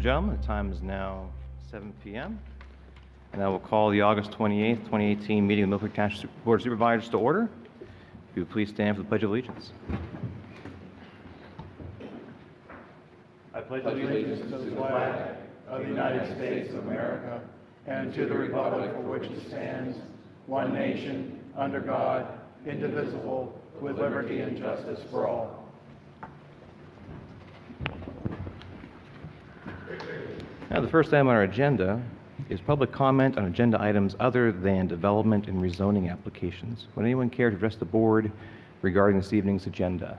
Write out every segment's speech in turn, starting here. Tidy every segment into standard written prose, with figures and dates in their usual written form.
gentlemen, the time is now 7 p.m. And I will call the August 28th, 2018 meeting of the Millcreek Township Board of Supervisors to order. If you would please stand for the Pledge of Allegiance. I pledge allegiance to the flag of the United States of America and to the republic for which it stands, one nation, under God, indivisible, with liberty and justice for all. Now, the first item on our agenda is public comment on agenda items other than development and rezoning applications. Would anyone care to address the board regarding this evening's agenda?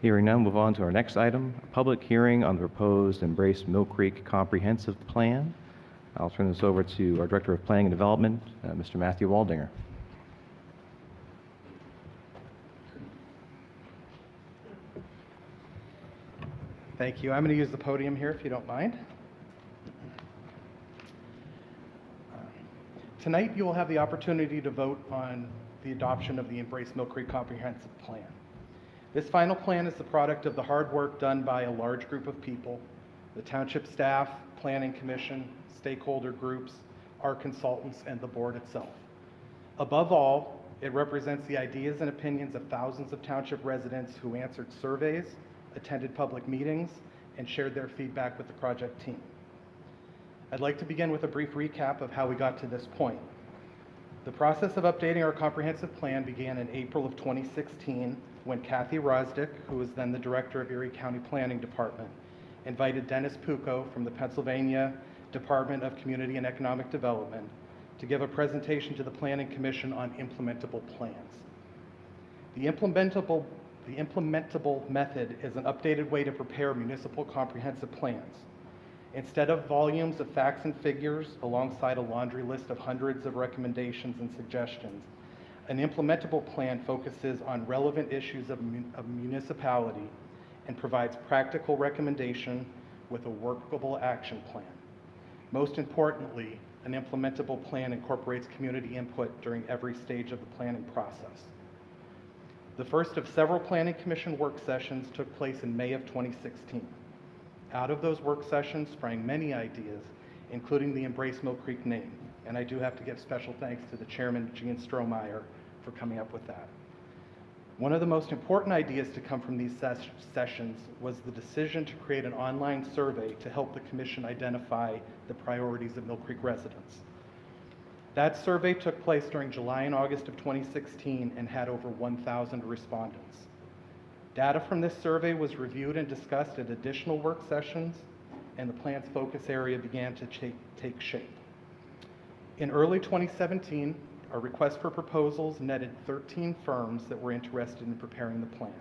Hearing none, move on to our next item, a public hearing on the proposed Embrace Millcreek Comprehensive Plan. I'll turn this over to our Director of Planning and Development, Mr. Matthew Waldinger. Thank you. I'm going to use the podium here if you don't mind. Tonight you will have the opportunity to vote on the adoption of the Embrace Millcreek Comprehensive Plan. This final plan is the product of the hard work done by a large group of people, the township staff, planning commission, stakeholder groups, our consultants, and the board itself. Above all, it represents the ideas and opinions of thousands of township residents who answered surveys, attended public meetings, and shared their feedback with the project team. I'd like to begin with a brief recap of how we got to this point. The process of updating our comprehensive plan began in April of 2016 when Kathy Rosdick, who was then the director of Erie County Planning Department, invited Dennis Pucco from the Pennsylvania Department of Community and Economic Development to give a presentation to the Planning Commission on implementable plans. The implementable method is an updated way to prepare municipal comprehensive plans. Instead of volumes of facts and figures alongside a laundry list of hundreds of recommendations and suggestions, an implementable plan focuses on relevant issues of municipality and provides practical recommendation with a workable action plan. Most importantly, an implementable plan incorporates community input during every stage of the planning process. The first of several Planning Commission work sessions took place in May of 2016. Out of those work sessions sprang many ideas, including the Embrace Millcreek name, and I do have to give special thanks to the chairman, Gene Strohmeyer, for coming up with that. One of the most important ideas to come from these sessions was the decision to create an online survey to help the commission identify the priorities of Millcreek residents. That survey took place during July and August of 2016 and had over 1,000 respondents. Data from this survey was reviewed and discussed at additional work sessions, and the plan's focus area began to take shape. In early 2017, a request for proposals netted 13 firms that were interested in preparing the plan.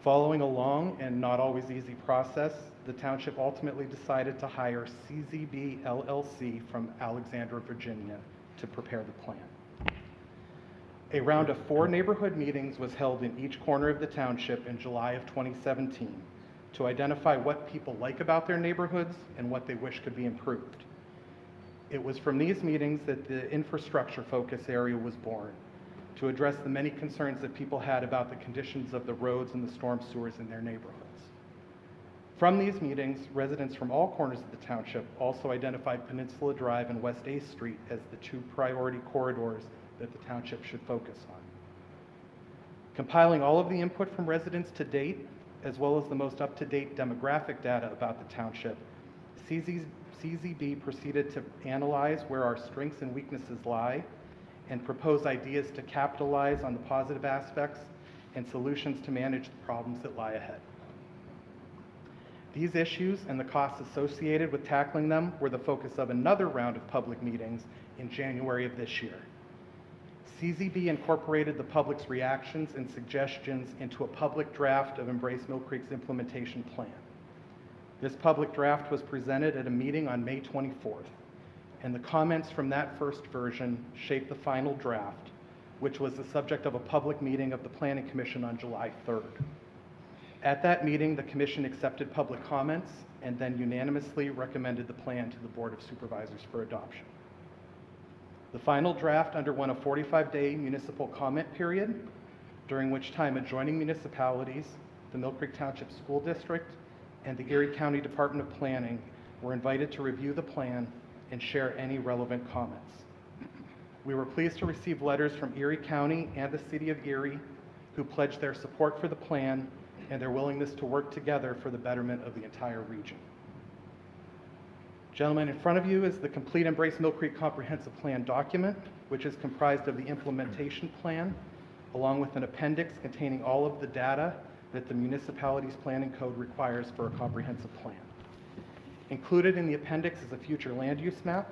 Following a long and not always easy process, the township ultimately decided to hire CZB LLC from Alexandria, Virginia, to prepare the plan. A round of 4 neighborhood meetings was held in each corner of the township in July of 2017 to identify what people like about their neighborhoods and what they wish could be improved. It was from these meetings that the infrastructure focus area was born, to address the many concerns that people had about the conditions of the roads and the storm sewers in their neighborhoods. From these meetings, residents from all corners of the township also identified Peninsula Drive and West 8th Street as the 2 priority corridors that the township should focus on. Compiling all of the input from residents to date, as well as the most up-to-date demographic data about the township, CZB proceeded to analyze where our strengths and weaknesses lie and propose ideas to capitalize on the positive aspects and solutions to manage the problems that lie ahead. These issues and the costs associated with tackling them were the focus of another round of public meetings in January of this year. CZB incorporated the public's reactions and suggestions into a public draft of Embrace Millcreek's implementation plan. This public draft was presented at a meeting on May 24th, and the comments from that first version shaped the final draft, which was the subject of a public meeting of the Planning Commission on July 3rd. At that meeting, the Commission accepted public comments and then unanimously recommended the plan to the Board of Supervisors for adoption. The final draft underwent a 45-day municipal comment period, during which time adjoining municipalities, the Millcreek Township School District, and the Erie County Department of Planning were invited to review the plan and share any relevant comments. We were pleased to receive letters from Erie County and the City of Erie who pledged their support for the plan and their willingness to work together for the betterment of the entire region. Gentlemen, in front of you is the complete Embrace Millcreek Comprehensive Plan document, which is comprised of the implementation plan, along with an appendix containing all of the data that the municipality's planning code requires for a comprehensive plan. Included in the appendix is a future land use map,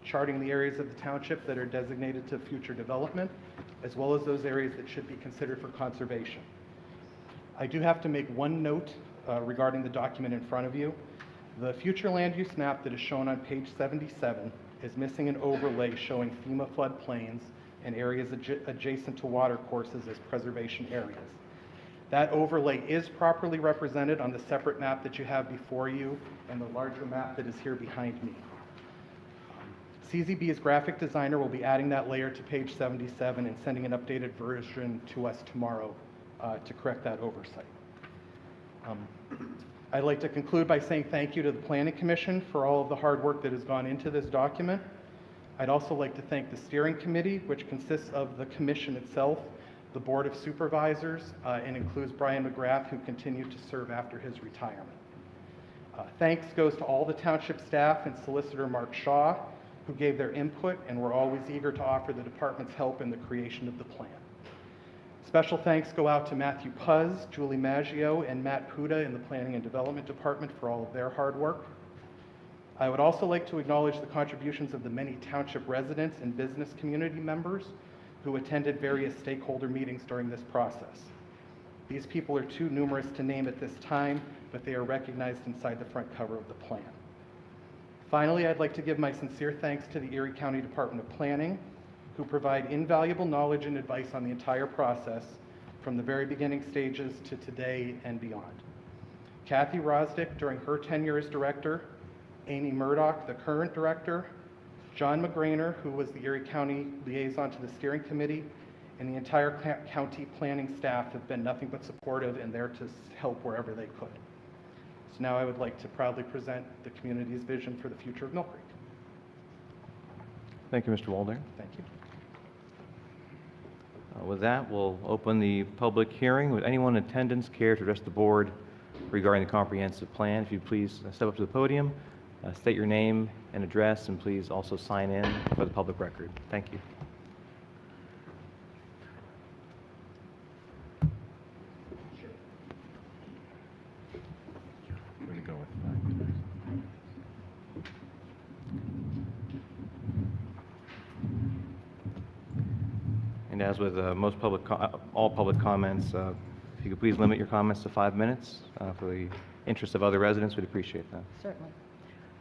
charting the areas of the township that are designated to future development, as well as those areas that should be considered for conservation. I do have to make one note regarding the document in front of you. The future land use map that is shown on page 77 is missing an overlay showing FEMA floodplains and areas adjacent to water courses as preservation areas. That overlay is properly represented on the separate map that you have before you and the larger map that is here behind me. CZB's graphic designer will be adding that layer to page 77 and sending an updated version to us tomorrow to correct that oversight. I'd like to conclude by saying thank you to the Planning Commission for all of the hard work that has gone into this document. I'd also like to thank the steering committee, which consists of the commission itself, the Board of Supervisors, and includes Brian McGrath, who continued to serve after his retirement. Thanks goes to all the township staff and Solicitor Mark Shaw, who gave their input and were always eager to offer the department's help in the creation of the plan. Special thanks go out to Matthew Puz, Julie Maggio, and Matt Puda in the Planning and Development Department for all of their hard work. I would also like to acknowledge the contributions of the many township residents and business community members who attended various stakeholder meetings during this process. These people are too numerous to name at this time, but they are recognized inside the front cover of the plan. Finally, I'd like to give my sincere thanks to the Erie County Department of Planning, who provide invaluable knowledge and advice on the entire process, from the very beginning stages to today and beyond. Kathy Rosdick during her tenure as director, Amy Murdoch, the current director, John McGrainer, who was the Erie County liaison to the steering committee, and the entire county planning staff have been nothing but supportive and there to help wherever they could. So now I would like to proudly present the community's vision for the future of Millcreek. Thank you, Mr. Waldinger. Thank you. With that, we'll open the public hearing. Would anyone in attendance care to address the board regarding the comprehensive plan? If you please step up to the podium, state your name and address, and please also sign in for the public record. Thank you. Where to go with that? And as with all public comments, if you could please limit your comments to 5 minutes for the interest of other residents, we'd appreciate that. Certainly.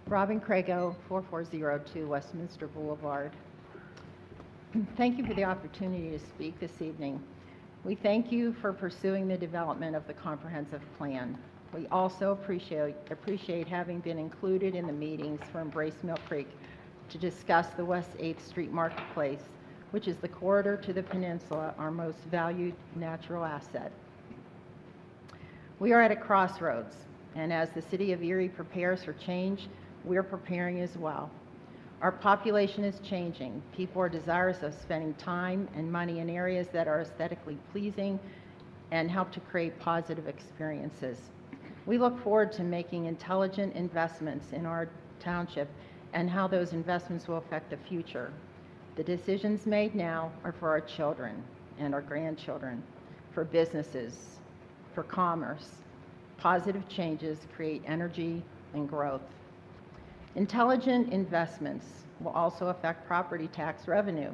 Robin Crago, 4402 Westminster Boulevard. Thank you for the opportunity to speak this evening. We thank you for pursuing the development of the comprehensive plan. We also appreciate having been included in the meetings for Embrace Millcreek to discuss the West 8th Street Marketplace, which is the corridor to the peninsula, our most valued natural asset. We are at a crossroads, and as the city of Erie prepares for change, we're preparing as well. Our population is changing. People are desirous of spending time and money in areas that are aesthetically pleasing and help to create positive experiences. We look forward to making intelligent investments in our township and how those investments will affect the future. The decisions made now are for our children and our grandchildren, for businesses, for commerce. Positive changes create energy and growth. Intelligent investments will also affect property tax revenue.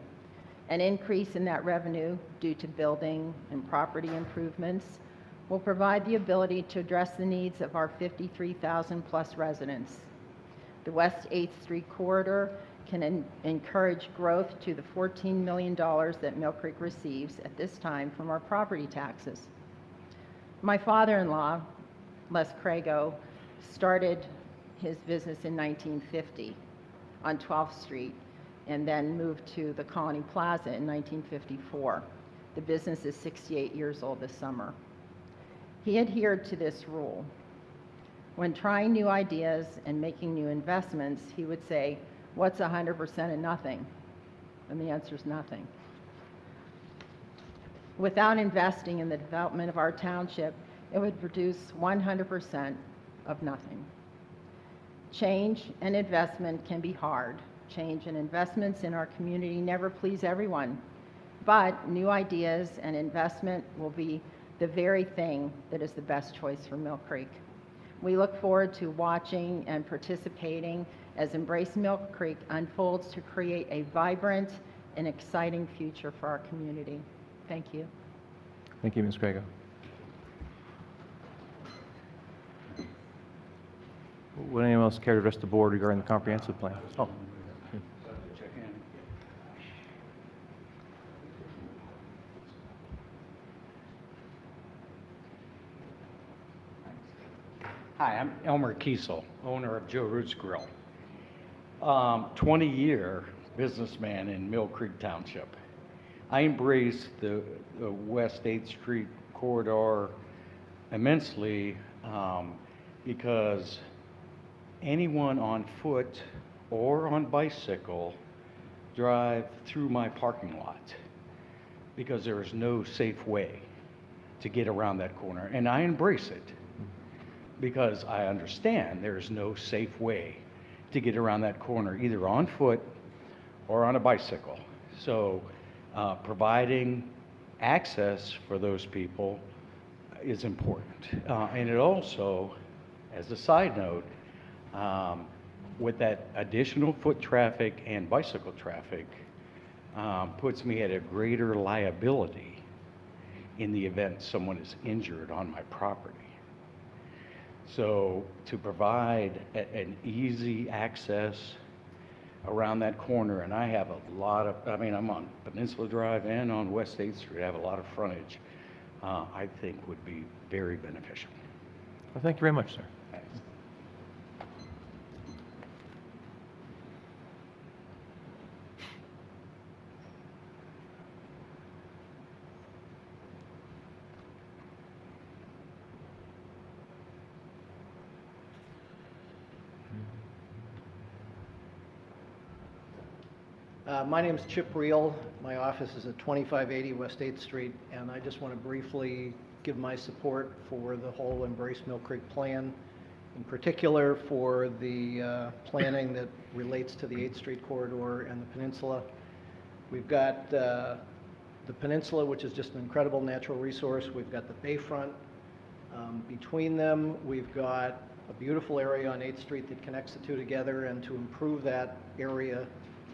An increase in that revenue due to building and property improvements will provide the ability to address the needs of our 53,000 plus residents. The West 8th Street corridor can encourage growth to the $14 million that Millcreek receives at this time from our property taxes. My father-in-law, Les Crago, started his business in 1950 on 12th Street and then moved to the Colony Plaza in 1954. The business is 68 years old this summer. He adhered to this rule. When trying new ideas and making new investments, he would say, "What's 100% of nothing?" And the answer is nothing. Without investing in the development of our township, it would produce 100% of nothing. Change and investment can be hard. Change and investments in our community never please everyone, but new ideas and investment will be the very thing that is the best choice for Millcreek. We look forward to watching and participating as Embrace Millcreek unfolds to create a vibrant and exciting future for our community. Thank you. Thank you, Ms. Crago. Would anyone else care to address the board regarding the comprehensive plan? Oh. Hi, I'm Elmer Kiesel, owner of Joe Root's Grill. 20-year businessman in Millcreek Township. I embrace the West 8th Street corridor immensely because anyone on foot or on bicycle drive through my parking lot because there is no safe way to get around that corner, and I embrace it because I understand there's no safe way to get around that corner, either on foot or on a bicycle. So providing access for those people is important. And it also, as a side note, with that additional foot traffic and bicycle traffic, puts me at a greater liability in the event someone is injured on my property. So to provide an easy access around that corner, and I have a lot of, I mean, I'm on Peninsula Drive and on West 8th Street, I have a lot of frontage, I think would be very beneficial. Well, thank you very much, sir. Thanks. My name is Chip Reel. My office is at 2580 West 8th Street, and I just want to briefly give my support for the whole Embrace Millcreek plan, in particular for the planning that relates to the 8th Street corridor and the peninsula. We've got the peninsula, which is just an incredible natural resource. We've got the bayfront. Between them, we've got a beautiful area on 8th Street that connects the two together, and to improve that area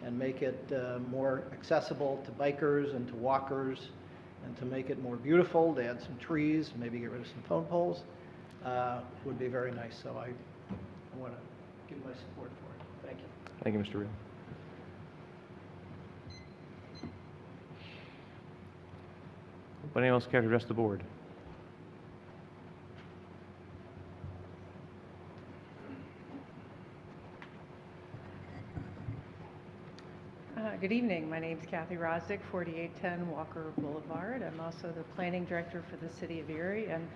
and make it more accessible to bikers and to walkers, and to make it more beautiful, to add some trees, maybe get rid of some phone poles, would be very nice. So I want to give my support for it. Thank you. Thank you, Mr. Reel. Would anyone else care to address the board? Good evening. My name is Kathy Rosdick, 4810 Walker Boulevard. I'm also the planning director for the city of Erie, and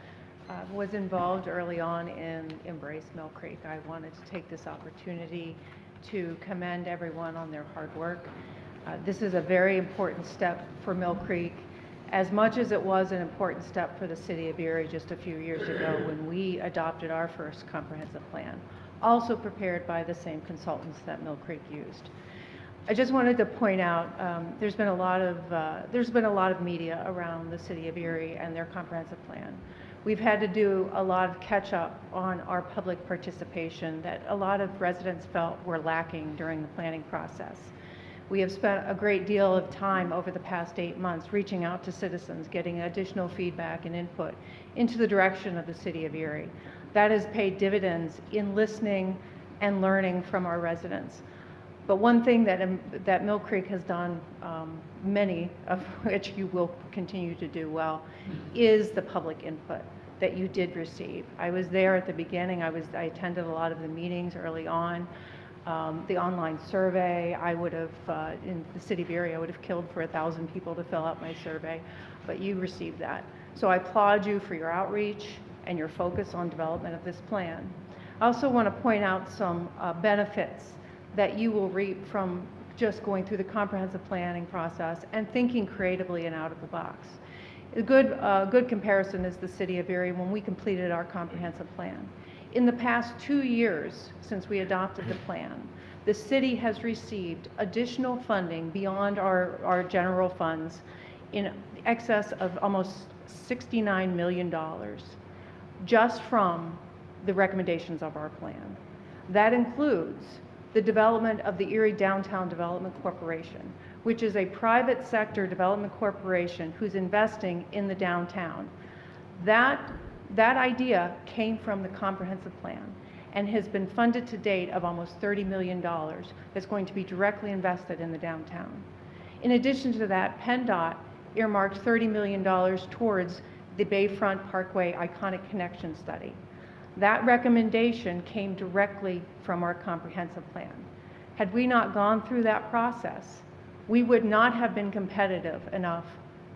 was involved early on in Embrace Millcreek. I wanted to take this opportunity to commend everyone on their hard work. This is a very important step for Millcreek, as much as it was an important step for the city of Erie just a few years ago when we adopted our first comprehensive plan, also prepared by the same consultants that Millcreek used. I just wanted to point out there's been a lot of media around the city of Erie and their comprehensive plan. We've had to do a lot of catch up on our public participation that a lot of residents felt were lacking during the planning process. We have spent a great deal of time over the past 8 months reaching out to citizens, getting additional feedback and input into the direction of the city of Erie. That has paid dividends in listening and learning from our residents. But one thing that Millcreek has done, many of which you will continue to do well, is the public input that you did receive. I was there at the beginning. I attended a lot of the meetings early on. The online survey, I would have, in the city of Erie, I would have killed for 1,000 people to fill out my survey. but you received that. So I applaud you for your outreach and your focus on development of this plan. I also want to point out some benefits that you will reap from just going through the comprehensive planning process and thinking creatively and out of the box. A good comparison is the city of Erie when we completed our comprehensive plan. In the past 2 years since we adopted the plan, the city has received additional funding beyond our general funds in excess of almost $69 million just from the recommendations of our plan. That includes the development of the Erie Downtown Development Corporation, which is a private sector development corporation who's investing in the downtown. That idea came from the comprehensive plan and has been funded to date of almost $30 million that's going to be directly invested in the downtown. In addition to that, PennDOT earmarked $30 million towards the Bayfront Parkway Iconic Connection Study. That recommendation came directly from our comprehensive plan. Had we not gone through that process, we would not have been competitive enough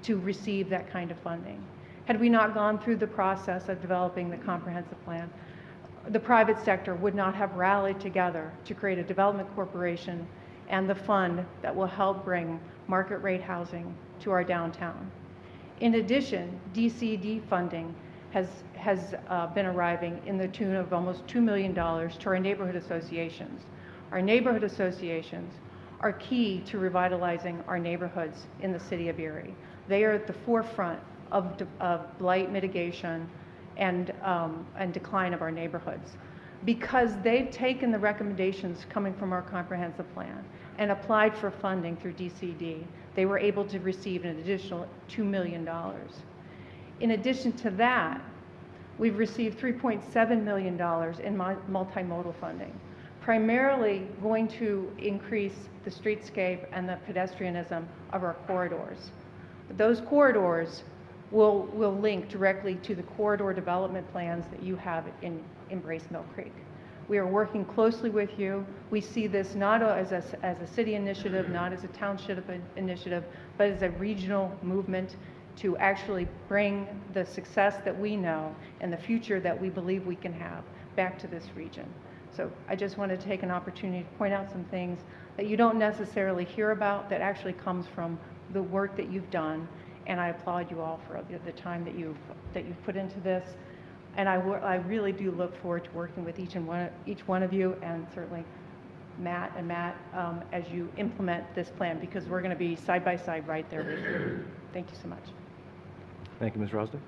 to receive that kind of funding. Had we not gone through the process of developing the comprehensive plan, the private sector would not have rallied together to create a development corporation and the fund that will help bring market rate housing to our downtown. In addition, DCD funding has been arriving in the tune of almost $2 million to our neighborhood associations. Our neighborhood associations are key to revitalizing our neighborhoods in the city of Erie. They are at the forefront of blight mitigation and decline of our neighborhoods. Because they've taken the recommendations coming from our comprehensive plan and applied for funding through DCD, they were able to receive an additional $2 million. In addition to that, we've received $3.7 million in multimodal funding, primarily going to increase the streetscape and the pedestrianism of our corridors. Those corridors will link directly to the corridor development plans that you have in Embrace Millcreek. We are working closely with you. We see this not as a city initiative, not as a township initiative, but as a regional movement to actually bring the success that we know and the future that we believe we can have back to this region. So I just want to take an opportunity to point out some things that you don't necessarily hear about that actually comes from the work that you've done, and I applaud you all for the time that you've put into this. And I really do look forward to working with each one of you, and certainly Matt, as you implement this plan, because we're going to be side by side right there with you. Thank you so much. Thank you, Ms. Rosdick.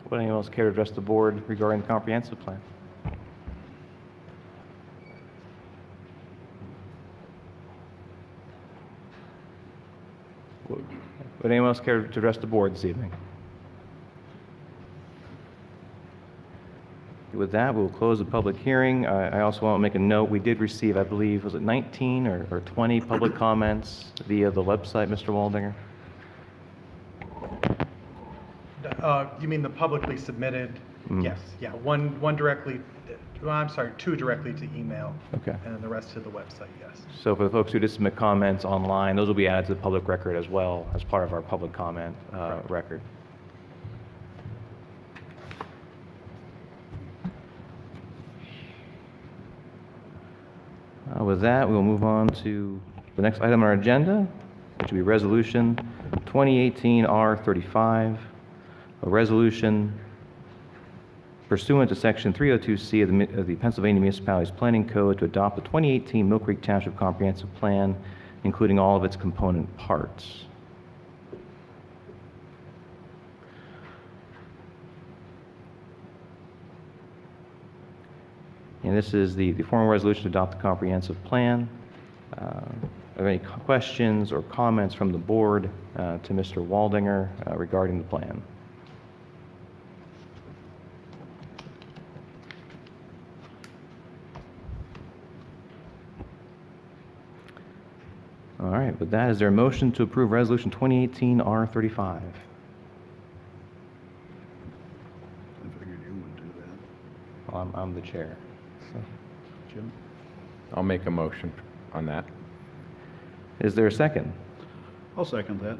Would anyone else care to address the board regarding the comprehensive plan? Would anyone else care to address the board this evening? With that, we'll close the public hearing. I also want to make a note. We did receive, I believe, was it 19 or 20 public comments via the website, Mr. Waldinger? You mean the publicly submitted? Yes, yeah, one directly, well, I'm sorry, 2 directly to email. Okay. And then the rest to the website, yes. So for the folks who did submit comments online, those will be added to the public record as well as part of our public comment record. With that, we will move on to the next item on our agenda, which will be Resolution 2018-R35, a resolution pursuant to Section 302C of the Pennsylvania Municipalities Planning Code to adopt the 2018 Millcreek Township Comprehensive Plan, including all of its component parts. And this is the formal resolution to adopt the comprehensive plan. Are there any questions or comments from the board to Mr. Waldinger regarding the plan? All right, with that, is there a motion to approve Resolution 2018-R35? I'm the chair. So, Jim? I'll make a motion on that. is there a second? I'll second that.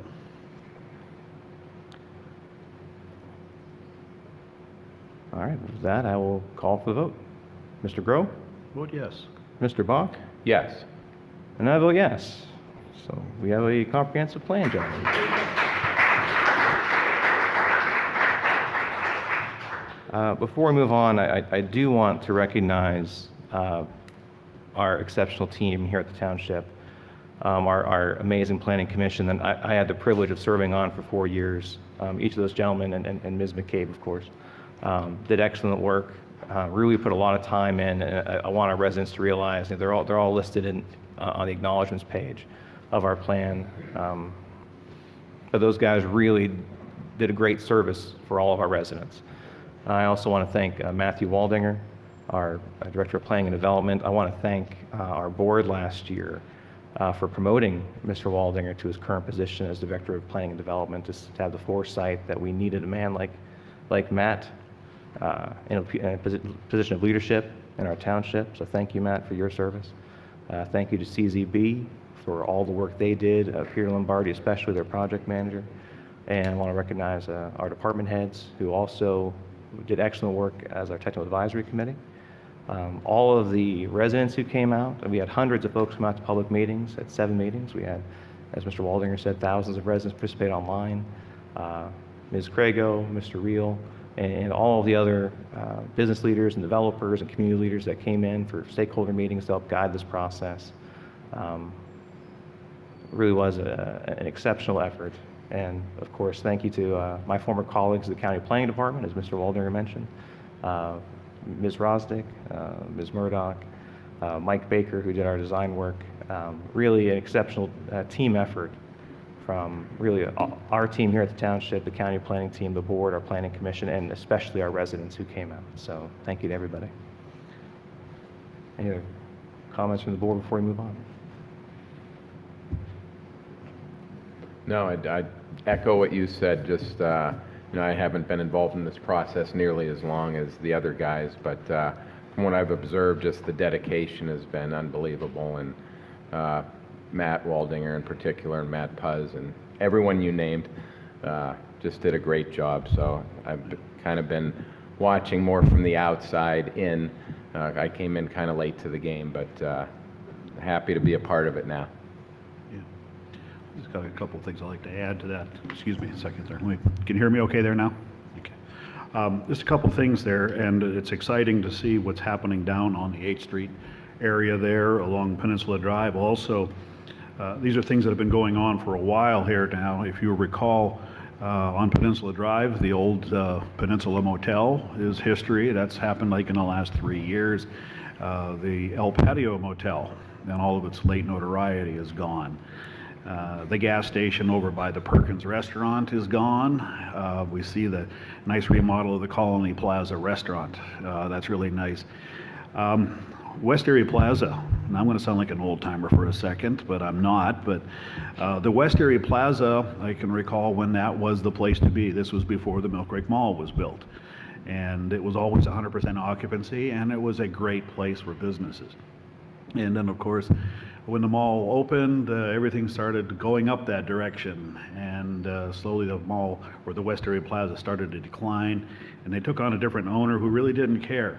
All right, with that, I will call for the vote. Mr. Groh? Vote yes. Mr. Bach? Yes. And I vote yes. So we have a comprehensive plan, gentlemen. Before we move on, I do want to recognize our exceptional team here at the township, our amazing planning commission that I had the privilege of serving on for 4 years. Each of those gentlemen and Ms. McCabe, of course, did excellent work. Really put a lot of time in. And I want our residents to realize that they're all listed on the acknowledgments page of our plan. But those guys really did a great service for all of our residents. I also want to thank Matthew Waldinger, our Director of Planning and Development. I want to thank our board last year for promoting Mr. Waldinger to his current position as Director of Planning and Development, to have the foresight that we needed a man like Matt in a position of leadership in our township. So thank you, Matt, for your service. Thank you to CZB for all the work they did, Peter Lombardi, especially their project manager. And I want to recognize our department heads who also did excellent work as our technical advisory committee. All of the residents who came out, and we had hundreds of folks come out to public meetings, at 7 meetings. We had, as Mr. Waldinger said, thousands of residents participate online. Ms. Crago, Mr. Reel, and all of the other business leaders and developers and community leaders that came in for stakeholder meetings to help guide this process. It really was an exceptional effort. And of course, thank you to my former colleagues at the County Planning Department, as Mr. Waldinger mentioned, Ms. Rosdick, Ms. Murdoch, Mike Baker, who did our design work. Really an exceptional team effort from really our team here at the township, the county planning team, the board, our planning commission, and especially our residents who came out. So thank you to everybody. Any other comments from the board before we move on? No, I'd echo what you said. Just, I haven't been involved in this process nearly as long as the other guys, but from what I've observed, just the dedication has been unbelievable. And Matt Waldinger in particular, and Matt Puz, and everyone you named just did a great job. So I've kind of been watching more from the outside in. I came in kind of late to the game, but happy to be a part of it now. Just got a couple of things I'd like to add to that. Excuse me a second there. Can you hear me okay there now? Okay. Just a couple of things there, and it's exciting to see what's happening down on the 8th Street area there along Peninsula Drive. Also, these are things that have been going on for a while here now. If you recall, on Peninsula Drive, the old Peninsula Motel is history. That's happened like in the last 3 years. The El Patio Motel and all of its late notoriety is gone. The gas station over by the Perkins restaurant is gone. We see the nice remodel of the Colony Plaza restaurant. That's really nice. West Erie Plaza, and I'm going to sound like an old timer for a second, but I'm not, but the West Erie Plaza, I can recall when that was the place to be. This was before the Millcreek Mall was built. And it was always 100% occupancy, and it was a great place for businesses. And then, of course, when the mall opened, everything started going up that direction, and slowly the mall, or the West Erie Plaza, started to decline, and they took on a different owner who really didn't care.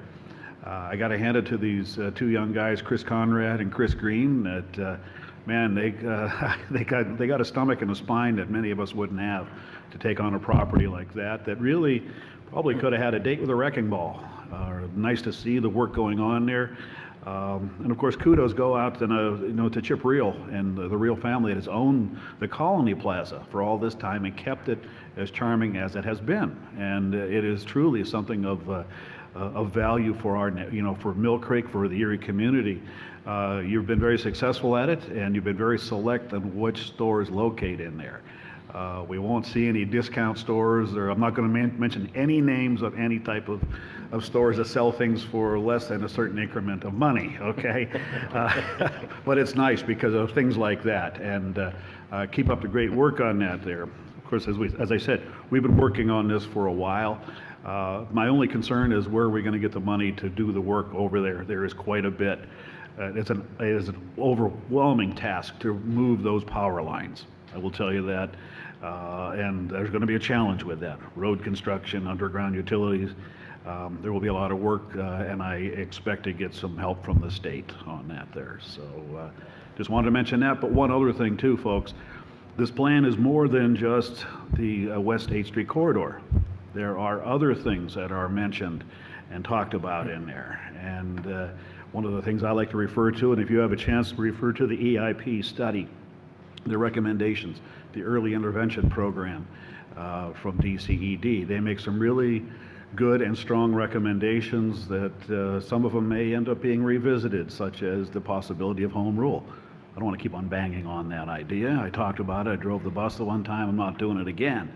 I got to hand it to these 2 young guys, Chris Conrad and Chris Green, that man, they got a stomach and a spine that many of us wouldn't have to take on a property like that. That really probably could have had a date with a wrecking ball. Nice to see the work going on there. And of course, kudos go out to Chip Reel and the Reel family that has owned the Colony Plaza for all this time and kept it as charming as it has been. And it is truly something of value for our, for Millcreek, for the Erie community. You've been very successful at it, and you've been very select on which stores locate in there. We won't see any discount stores, or I'm not going to mention any names of any type of stores that sell things for less than a certain increment of money, okay? But it's nice because of things like that, and keep up the great work on that there. Of course, as I said, we've been working on this for a while. My only concern is where are we going to get the money to do the work over there? There is quite a bit. It is an overwhelming task to move those power lines. I will tell you that. And there's going to be a challenge with that. Road construction, underground utilities. There will be a lot of work, and I expect to get some help from the state on that there. So just wanted to mention that. But one other thing too, folks, this plan is more than just the West 8th Street corridor. There are other things that are mentioned and talked about in there. And one of the things I like to refer to, and if you have a chance to refer to the EIP study, the recommendations, the early intervention program from DCED. They make some really good and strong recommendations that some of them may end up being revisited, such as the possibility of home rule. I don't want to keep on banging on that idea. I talked about it. I drove the bus the one time. I'm not doing it again.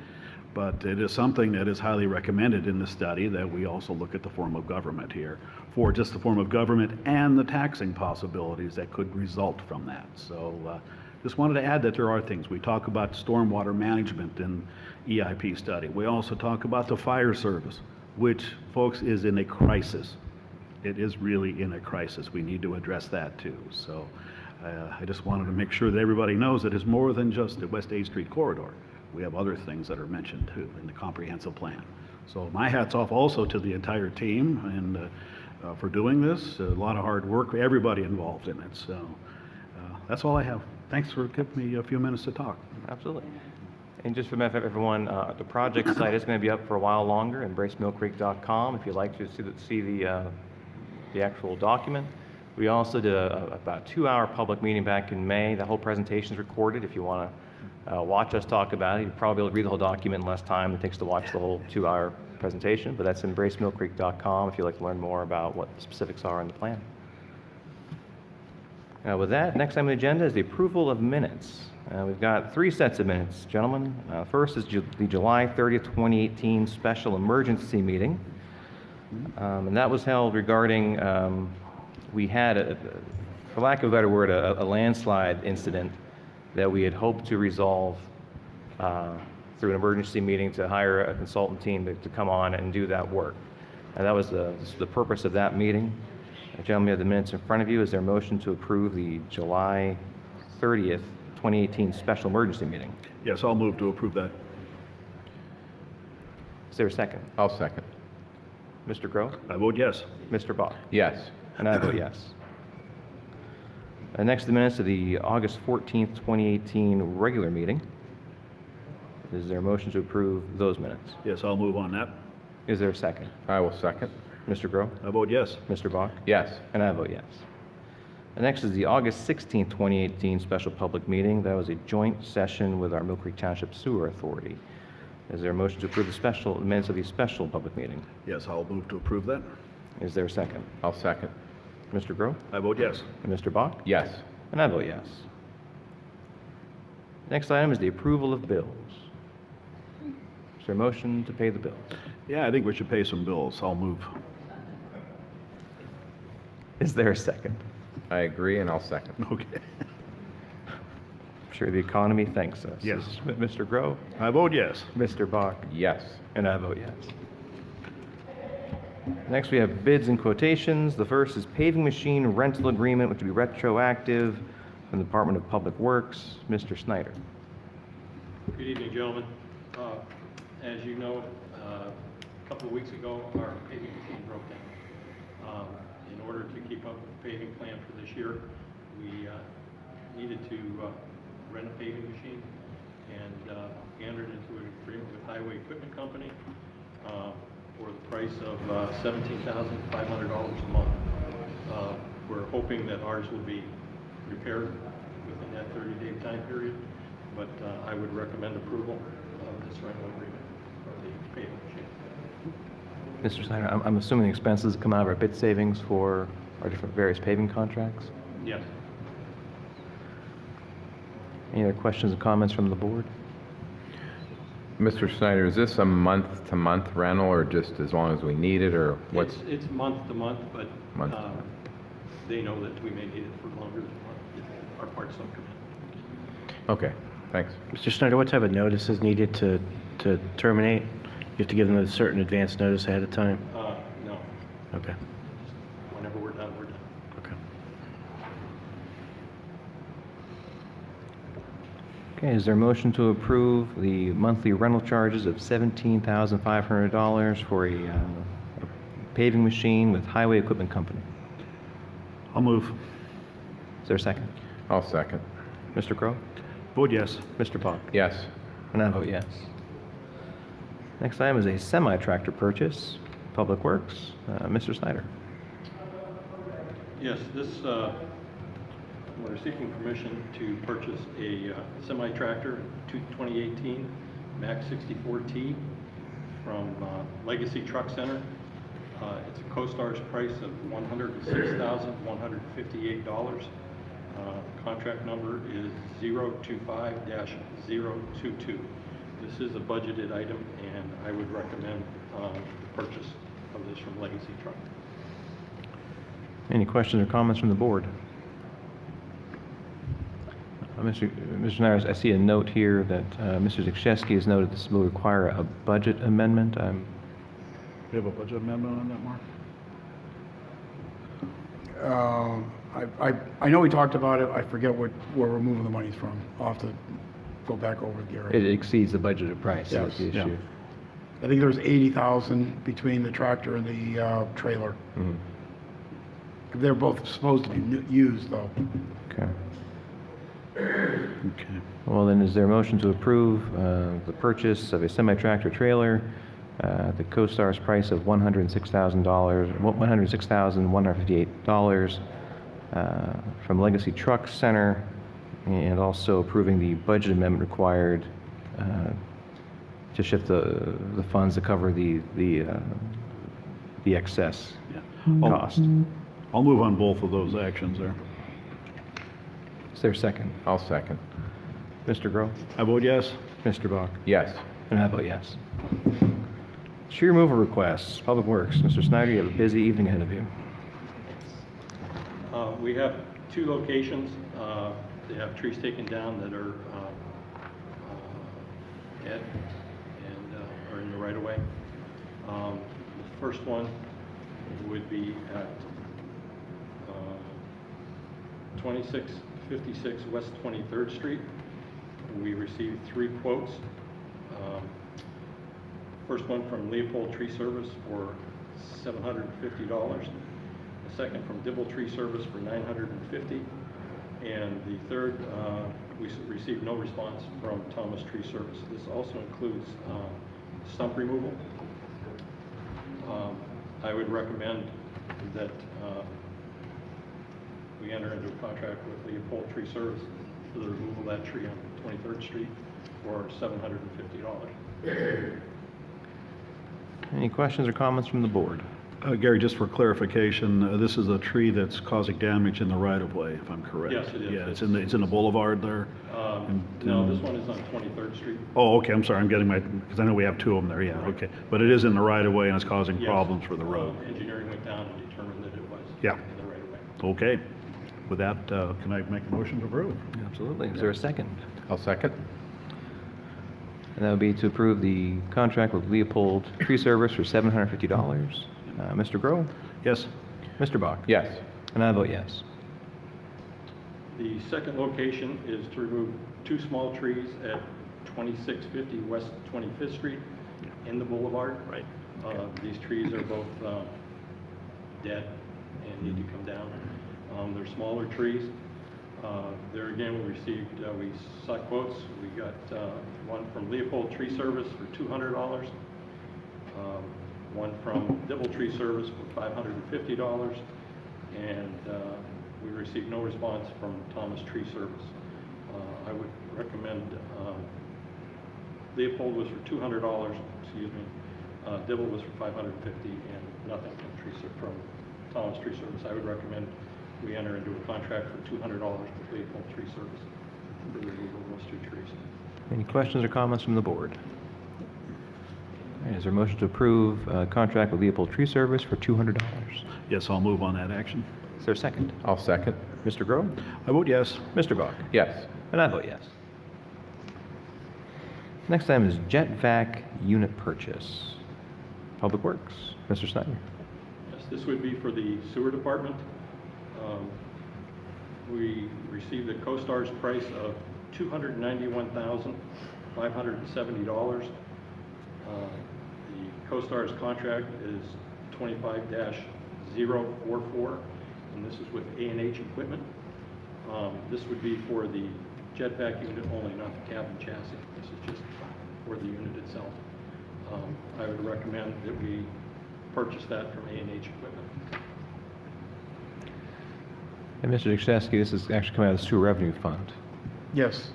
But it is something that is highly recommended in the study, that we also look at the form of government here, for just the form of government and the taxing possibilities that could result from that. So just wanted to add that there are things. We talk about stormwater management in EIP study. We also talk about the fire service, which, folks, is in a crisis. It is really in a crisis. We need to address that too. So I just wanted to make sure that everybody knows that it's more than just the West 8th Street corridor. We have other things that are mentioned too in the comprehensive plan. So my hat's off also to the entire team and for doing this. A lot of hard work, everybody involved in it. So that's all I have. Thanks for giving me a few minutes to talk. Absolutely. And just for everyone, the project site is going to be up for a while longer, embracemillcreek.com, if you'd like to see the actual document. We also did about a 2-hour public meeting back in May. The whole presentation is recorded. If you want to watch us talk about it, you'll probably be able to read the whole document in less time than it takes to watch the whole 2-hour presentation, but that's embracemillcreek.com if you'd like to learn more about what the specifics are in the plan. With that, next item on the agenda is the approval of minutes. We've got 3 sets of minutes, gentlemen. First is the July 30th, 2018 special emergency meeting. And that was held regarding, we had, for lack of a better word, a landslide incident that we had hoped to resolve through an emergency meeting to hire a consultant team to come on and do that work. And that was the purpose of that meeting. Gentlemen, you have the minutes in front of you. Is there a motion to approve the July 30th, 2018 special emergency meeting? Yes, I'll move to approve that. Is there a second? I'll second. Mr. Grove? I vote yes. Mr. Bach? Yes. And I vote yes. Next, the minutes of the August 14th, 2018 regular meeting. Is there a motion to approve those minutes? Yes, I'll move on that. Is there a second? I will second. Mr. Grove? I vote yes. Mr. Bach? Yes. And I vote yes. And next is the August 16th, 2018 special public meeting. That was a joint session with our Millcreek Township Sewer Authority. Is there a motion to approve the minutes of the special public meeting? Yes, I'll move to approve that. Is there a second? I'll second. Mr. Grove? I vote yes. And Mr. Bach? Yes. And I vote yes. Next item is the approval of bills. Is there a motion to pay the bills? Yeah, I think we should pay some bills. I'll move. Is there a second? I agree, and I'll second. Okay. I'm sure the economy thanks us. Yes. Mr. Grove? I vote yes. Mr. Bach? Yes. And I vote yes. Next, we have bids and quotations. The first is paving machine rental agreement, which will be retroactive from the Department of Public Works. Mr. Snyder. Good evening, gentlemen. As you know, a couple of weeks ago, our paving machine broke down. In order to keep up with the paving plan for this year, we needed to rent a paving machine, and we entered into an agreement with Highway Equipment Company for the price of $17,500 a month. We're hoping that ours will be repaired within that 30-day time period, but I would recommend approval of this rental agreement for the paving machine. Mr. Snyder, I'm assuming the expenses come out of our bid savings for our different various paving contracts? Yes. Any other questions and comments from the board? Mr. Snyder, is this a month-to-month rental, or just as long as we need it, or what's? It's month to month, but Month. they know that we may need it for longer than a month if our parts don't come in. Okay. Thanks. Mr. Snyder, what type of notice is needed to terminate? You have to give them a certain advance notice ahead of time? No, Okay. whenever we're done, we're done. Okay. Okay, is there a motion to approve the monthly rental charges of $17,500 for a paving machine with Highway Equipment Company? I'll move. Is there a second? I'll second. Mr. Crowe? Vote yes. Mr. Bach? Yes. And I vote yes. Next item is a semi-tractor purchase, Public Works. Mr. Snyder. Yes, this, we're seeking permission to purchase a semi-tractor, 2018 Max 64T from Legacy Truck Center. It's a CoStar's price of $106,158. Contract number is 025-022. This is a budgeted item, and I would recommend the purchase of this from Legacy Truck. Any questions or comments from the board? Mr. Snyder, I see a note here that Mr. Zakrzewski has noted this will require a budget amendment. We have a budget amendment on that, Mark? I know we talked about it. I forget where we're moving the monies from. I'll have to go back over with Gary. It exceeds the budgeted price, Yes, that's the yeah. issue. I think there was 80,000 between the tractor and the trailer. Mhm. They're both supposed to be used, though. Okay. Okay. Well, then, is there a motion to approve the purchase of a semi-tractor trailer at the CoStar's price of $106,158 from Legacy Truck Center, and also approving the budget amendment required to shift the funds to cover the excess cost? I'll move on both of those actions there. Is there a second? I'll second. Mr. Groh? I vote yes. Mr. Bach? Yes. And I vote yes. Tree removal requests, Public Works. Mr. Snyder, you have a busy evening ahead of you. We have two locations. They have trees taken down that are dead and are in the right of way. The first one would be at 2656 West 23rd Street. We received 3 quotes. First one from Leopold Tree Service for $750. The second from Dibble Tree Service for $950. And the third, we received no response from Thomas Tree Service. This also includes stump removal. I would recommend that we enter into a contract with Leopold Tree Service for the removal of that tree on 23rd Street for $750. Any questions or comments from the board? Gary, just for clarification, this is a tree that's causing damage in the right-of-way, if I'm correct? Yes, it is. Yeah, it's in the boulevard there? No, this one is on 23rd Street. Oh, okay, I'm sorry, I'm getting because I know we have 2 of them there, yeah, Right. okay. But it is in the right-of-way and it's causing Yes. problems for the road? Engineering went down and determined that it was Yeah. in the right of way. Okay. With that, can I make a motion to approve? Absolutely. Is there a second? I'll second. And that would be to approve the contract with Leopold Tree Service for $750. Mr. Groh? Yes. Mr. Bach? Yes. And I vote yes. The second location is to remove 2 small trees at 2650 West 25th Street in the boulevard. Right. These trees are both dead and need to come down. They're smaller trees. There again, we sought quotes. We got one from Leopold Tree Service for $200, one from Dibble Tree Service for $550, and we received no response from Thomas Tree Service. I would recommend Leopold was for $200, excuse me. Dibble was for $550, and nothing from Thomas Tree Service. I would recommend we enter into a contract for $200 with Leopold Tree Service for the removal of those 2 trees. Any questions or comments from the board? All right, is there a motion to approve a contract with Leopold Tree Service for $200? Yes, I'll move on that action. Is there a second? I'll second. Mr. Groh? I vote yes. Mr. Bach? Yes. And I vote yes. Next item is jet vac unit purchase. Public Works, Mr. Snyder. Yes, this would be for the sewer department. We received a CoStar's price of $291,570. The CoStar's contract is 25-044, and this is with A&H equipment. This would be for the jet vac unit only, not the cab and chassis. This is just for the unit itself. I would recommend that we purchase that from A&H equipment. And Mr. Duchesky, this is actually coming out of the sewer revenue fund. Yes.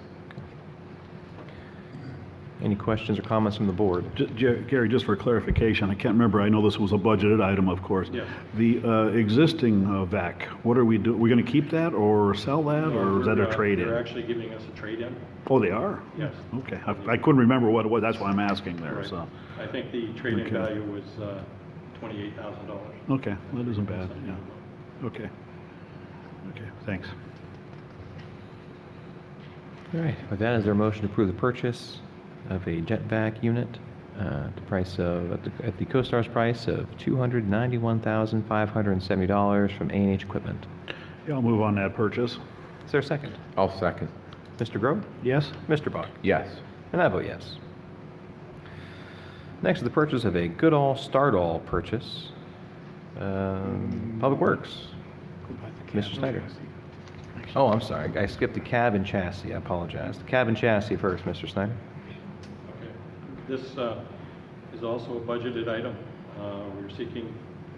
Any questions or comments from the board? Gary, just for clarification, I can't remember, I know this was a budgeted item, of course. Yes. The existing VAC, what are we doing? We're going to keep that or sell that, or is that a trade-in? They're actually giving us a trade-in. Oh, they are? Yes. Okay, I couldn't remember what it was, that's why I'm asking there, Right. so. I think the trade-in Okay. value was $28,000. Okay, that isn't bad, yeah. Okay. Okay, thanks. All right, with that, is there a motion to approve the purchase of a jet vac unit at the CoStar's price of $291,570 from A&H Equipment? Yeah, I'll move on that purchase. Is there a second? I'll second. Mr. Grove? Yes? Mr. Bach? Yes. And I vote yes. Next is the purchase of a Goodall Stardall purchase. Public Works. Mr. Snyder. Oh, I'm sorry. I skipped the cab and chassis. I apologize. The cab and chassis first, Mr. Snyder. Okay. This is also a budgeted item. We're seeking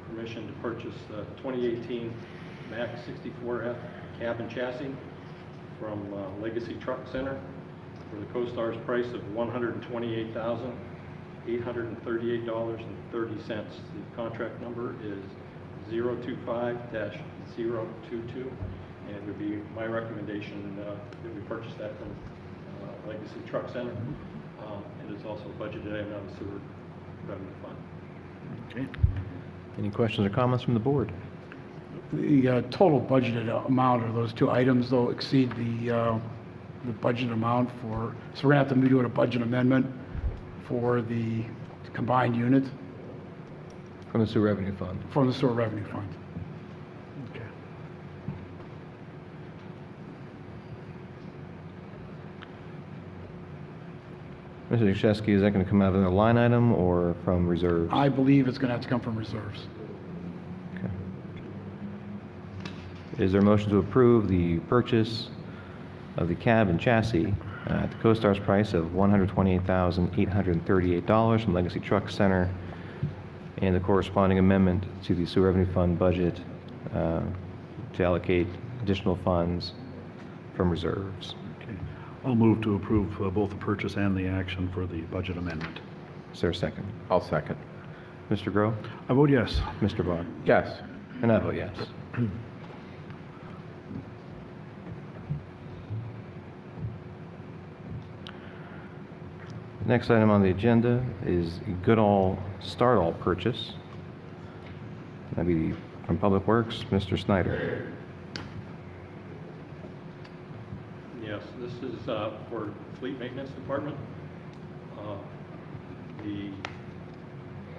permission to purchase 2018 Mack 64F cab and chassis from Legacy Truck Center for the CoStar's price of $128,838.30. The contract number is 025-022, and it would be my recommendation that we purchase that from Legacy Truck Center. It is also a budgeted item out of the sewer revenue fund. Okay. Any questions or comments from the board? The total budgeted amount of those two items, though, exceed the budget amount for, so we're going to have to do a budget amendment for the combined unit From the sewer revenue fund. from the sewer revenue fund. Okay. Mr. Duchesky, is that going to come out of a line item or from reserves? I believe it's going to have to come from reserves. Okay. Is there a motion to approve the purchase of the cab and chassis at the CoStar's price of $128,838 from Legacy Truck Center and the corresponding amendment to the sewer revenue fund budget to allocate additional funds from reserves? Okay. I'll move to approve both the purchase and the action for the budget amendment. Is there a second? I'll second. Mr. Groh? I vote yes. Mr. Bach? Yes. And I vote yes. Next item on the agenda is Goodall Stardall purchase. That'd be from Public Works, Mr. Snyder. Yes, this is for Fleet Maintenance Department.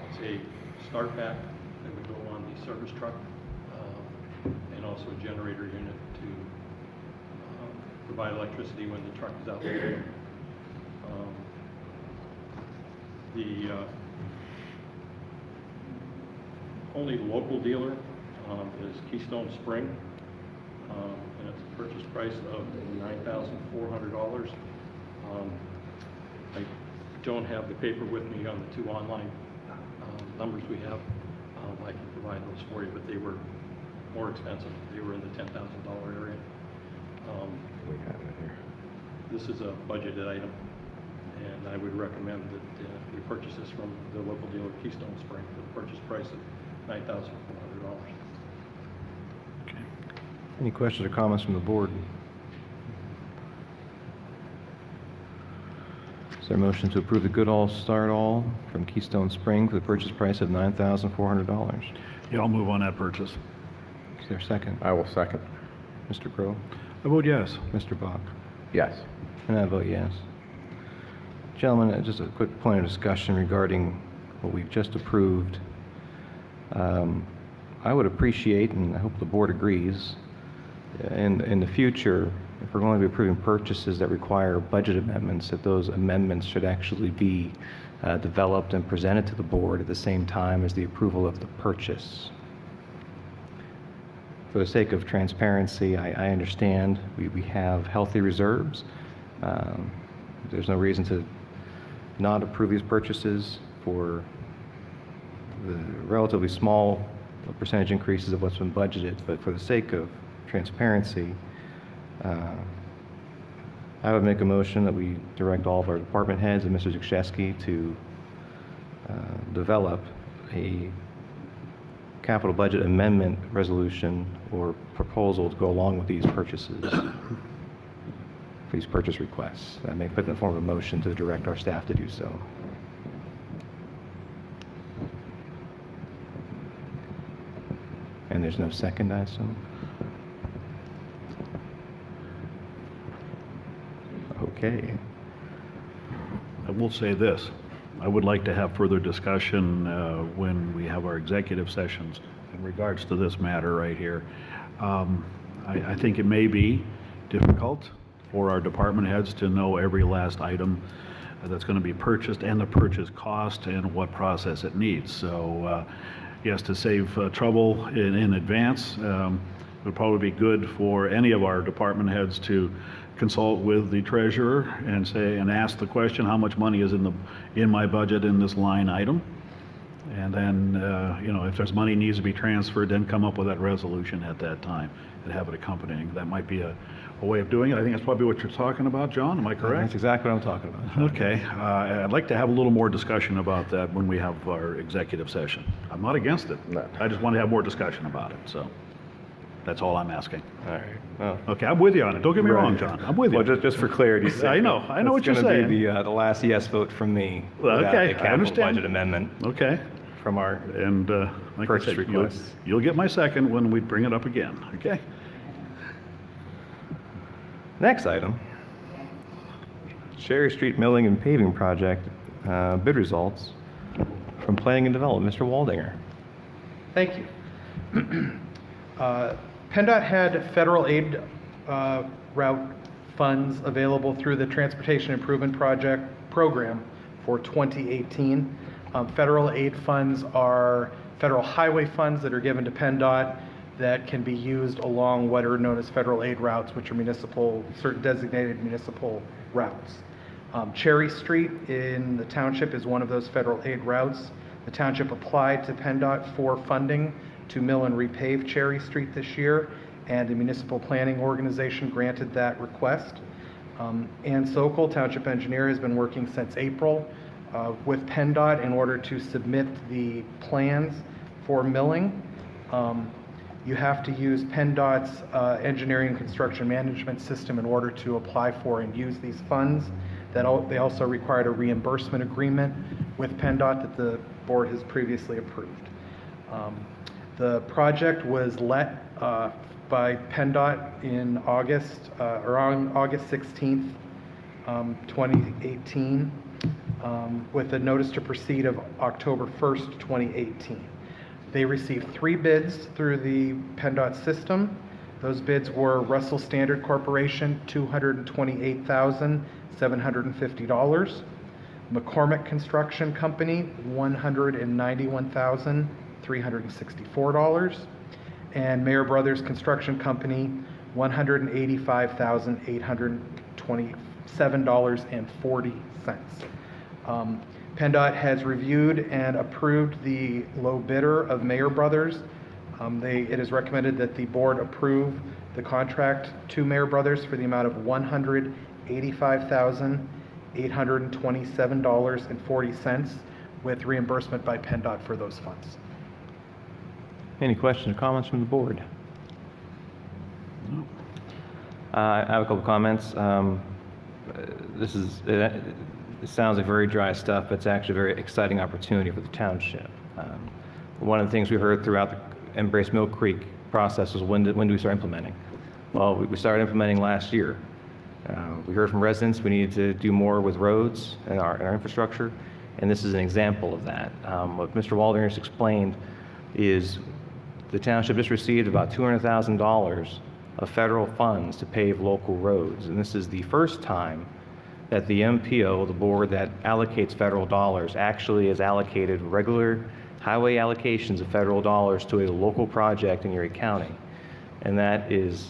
It's a start pack that would go on the service truck and also a generator unit to provide electricity when the truck is out there. The only local dealer is Keystone Spring, and it's a purchase price of $9,400. I don't have the paper with me on the two online numbers we have. I can provide those for you, but they were more expensive. They were in the $10,000 area. We have it here. This is a budgeted item, and I would recommend that we purchase this from the local dealer Keystone Spring for the purchase price of $9,400. Okay. Any questions or comments from the board? Is there a motion to approve the Goodall Stardall from Keystone Spring for the purchase price of $9,400? Yeah, I'll move on that purchase. Is there a second? I will second. Mr. Groh? I vote yes. Mr. Bach? Yes. And I vote yes. Gentlemen, just a quick point of discussion regarding what we've just approved. I would appreciate, and I hope the board agrees, in the future, if we're going to be approving purchases that require budget amendments, that those amendments should actually be developed and presented to the board at the same time as the approval of the purchase. For the sake of transparency, I understand we have healthy reserves. There's no reason to not approve these purchases for the relatively small percentage increases of what's been budgeted, but for the sake of transparency, I would make a motion that we direct all of our department heads and Mr. Zukshesky to develop a capital budget amendment resolution or proposal to go along with these purchases, these purchase requests. I may put in the form of a motion to direct our staff to do so. And there's no second, I assume? Okay. I will say this. I would like to have further discussion when we have our executive sessions in regards to this matter right here. I think it may be difficult for our department heads to know every last item that's going to be purchased and the purchase cost and what process it needs. So yes, to save trouble in advance, it would probably be good for any of our department heads to consult with the treasurer and say, and ask the question, how much money is in my budget in this line item? And then, you know, if there's money needs to be transferred, then come up with that resolution at that time and have it accompanying. That might be a way of doing it. I think that's probably what you're talking about, John. Am I correct? That's exactly what I'm talking about. Okay. I'd like to have a little more discussion about that when we have our executive session. I'm not against it. No. I just want to have more discussion about it. So that's all I'm asking. All right. Well, Okay, I'm with you on it. Don't get me wrong, John. I'm with you. well, just for clarity's sake. I know what you're It's going to saying. be the last yes vote from me. Well, without okay, a I capital understand. budget amendment Okay. from our And like I purchase said, requests. you'll get my second when we bring it up again. Okay? Next item, Cherry Street Milling and Paving Project bid results from Planning and Development. Mr. Waldinger. Thank you. PennDOT had federal aid route funds available through the Transportation Improvement Project program for 2018. Federal aid funds are federal highway funds that are given to PennDOT that can be used along what are known as federal aid routes, which are certain designated municipal routes. Cherry Street in the township is one of those federal aid routes. The township applied to PennDOT for funding to mill and repave Cherry Street this year, and the municipal planning organization granted that request. Ann Sokol, township engineer, has been working since April with PennDOT in order to submit the plans for milling. You have to use PennDOT's engineering and construction management system in order to apply for and use these funds. They also required a reimbursement agreement with PennDOT that the board has previously approved. The project was let by PennDOT in August, or on August 16th, 2018, with a notice to proceed of October 1st, 2018. They received 3 bids through the PennDOT system. Those bids were Russell Standard Corporation, $228,750. McCormick Construction Company, $191,364. And Mayer Brothers Construction Company, $185,827.40. PennDOT has reviewed and approved the low bidder of Mayer Brothers. It is recommended that the board approve the contract to Mayer Brothers for the amount of $185,827.40 with reimbursement by PennDOT for those funds. Any questions or comments from the board? I have a couple comments. It sounds like very dry stuff, but it's actually a very exciting opportunity for the township. One of the things we heard throughout the Embrace Millcreek process was when do we start implementing? Well, we started implementing last year. We heard from residents we needed to do more with roads and our infrastructure, and this is an example of that. What Mr. Waldinger just explained is the township just received about $200,000 of federal funds to pave local roads, and this is the first time that the MPO, the board that allocates federal dollars, actually has allocated regular highway allocations of federal dollars to a local project in Erie County. And that is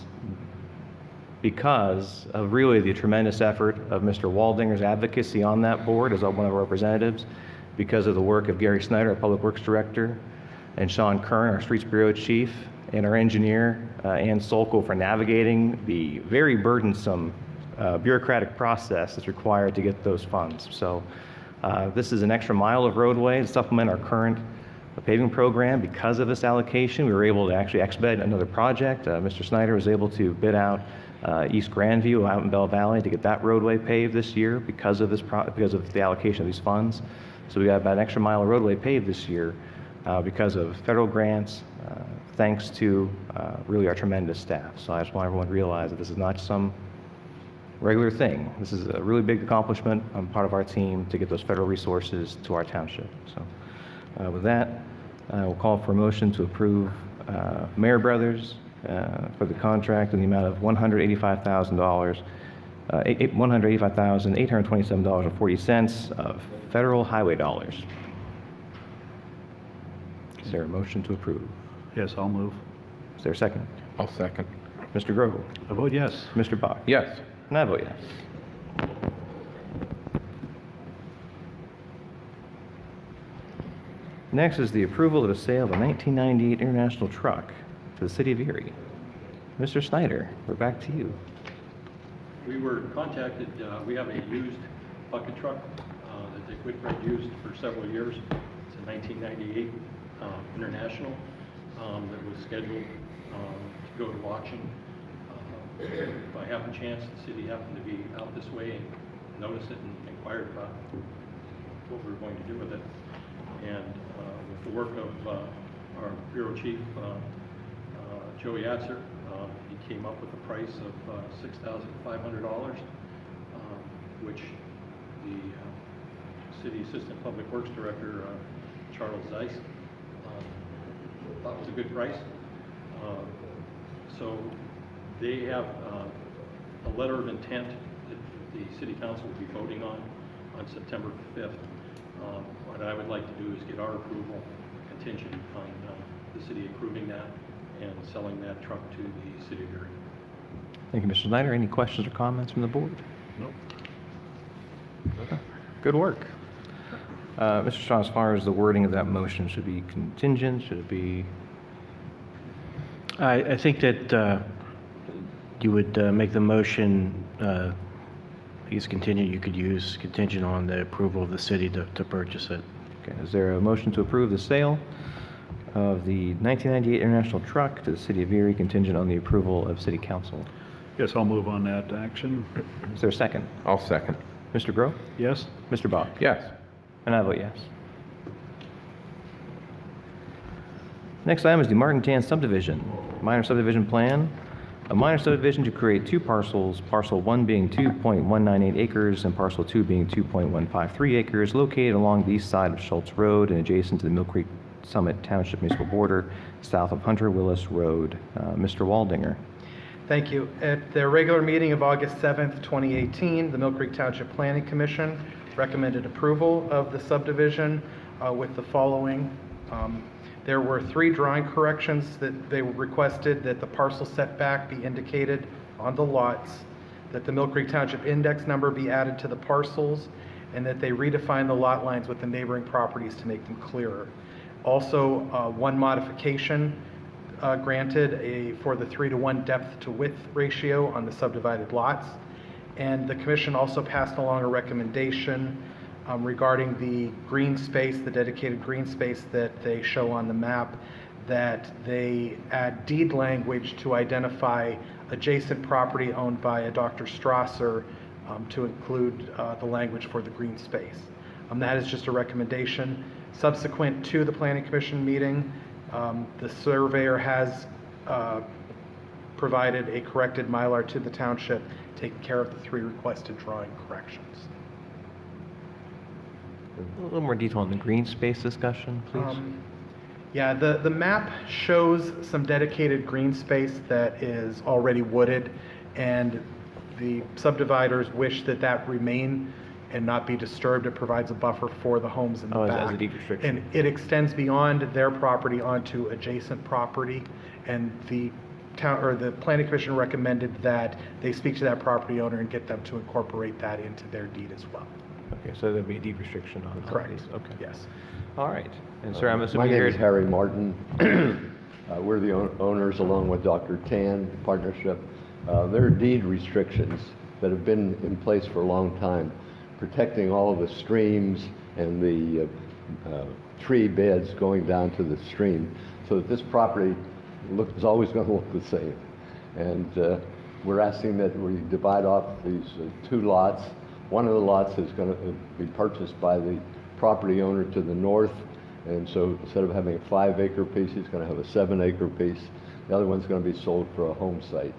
because of really the tremendous effort of Mr. Waldinger's advocacy on that board as one of our representatives, because of the work of Gary Snyder, our Public Works Director, and Sean Kern, our Streets Bureau Chief, and our engineer, Ann Solko, for navigating the very burdensome bureaucratic process that's required to get those funds. So this is an extra mile of roadway to supplement our current paving program. Because of this allocation, we were able to actually expedite another project. Mr. Snyder was able to bid out East Grandview out in Bell Valley to get that roadway paved this year because of the allocation of these funds. So we got about an extra mile of roadway paved this year because of federal grants, thanks to really our tremendous staff. So I just want everyone to realize that this is not some regular thing. This is a really big accomplishment on part of our team to get those federal resources to our township. So with that, we'll call for a motion to approve Mayer Brothers for the contract in the amount of $185,000, $185,827.40 of federal highway dollars. Is there a motion to approve? Yes, I'll move. Is there a second? I'll second. Mr. Grove? I vote yes. Mr. Bach? Yes. And I vote yes. Next is the approval of the sale of a 1998 International truck to the City of Erie. Mr. Snyder, we're back to you. We were contacted, we have a used bucket truck that the Quick Ride used for several years. It's a 1998 International that was scheduled to go to auction. By happen chance, the city happened to be out this way and noticed it and inquired about what we were going to do with it. And with the work of our Bureau Chief, Joe Yatzer, he came up with a price of $6,500, which the City Assistant Public Works Director, Charles Zeiss, thought was a good price. So they have a letter of intent that the City Council will be voting on September 5th. What I would like to do is get our approval contingent on the city approving that and selling that truck to the City of Erie. Thank you, Mr. Snyder. Any questions or comments from the board? Nope. Good work. Mr. Shaw, as far as the wording of that motion, should it be contingent? Should it be? I think that you would make the motion, I guess contingent, you could use contingent on the approval of the city to purchase it. Okay. Is there a motion to approve the sale of the 1998 International truck to the City of Erie contingent on the approval of City Council? Yes, I'll move on that action. Is there a second? I'll second. Mr. Grove? Yes? Mr. Bach? Yes. And I vote yes. Next item is the Martin Tan subdivision, minor subdivision plan. A minor subdivision to create two parcels, parcel 1 being 2.198 acres and parcel 2 being 2.153 acres, located along the east side of Schultz Road and adjacent to the Millcreek Summit Township municipal border, south of Hunter Willis Road. Mr. Waldinger. Thank you. At their regular meeting of August 7th, 2018, the Millcreek Township Planning Commission recommended approval of the subdivision with the following. There were 3 drawing corrections that they requested: that the parcel setback be indicated on the lots, that the Millcreek Township index number be added to the parcels, and that they redefine the lot lines with the neighboring properties to make them clearer. Also, one modification granted for the 3-to-1 depth to width ratio on the subdivided lots. And the commission also passed along a recommendation regarding the green space, the dedicated green space that they show on the map, that they add deed language to identify adjacent property owned by a Dr. Strasser to include the language for the green space. That is just a recommendation. Subsequent to the Planning Commission meeting, the surveyor has provided a corrected Mylar to the township, taking care of the 3 requested drawing corrections. A little more detail on the green space discussion, please. Yeah, the map shows some dedicated green space that is already wooded, and the subdividers wish that that remain and not be disturbed. It provides a buffer for the homes in the back. As a deed restriction. And it extends beyond their property onto adjacent property, and the town, or the planning commission recommended that they speak to that property owner and get them to incorporate that into their deed as well. Okay, so there'd be a deed restriction on Correct. these. Okay. Yes. All right. And sir, I'm My assuming name you're is Harry Martin. We're the owners, along with Dr. Tan Partnership. There are deed restrictions that have been in place for a long time, protecting all of the streams and the tree beds going down to the stream, so that this property is always going to look the same. And we're asking that we divide off these 2 lots. One of the lots is going to be purchased by the property owner to the north, and so instead of having a 5-acre piece, he's going to have a 7-acre piece. The other one's going to be sold for a home site.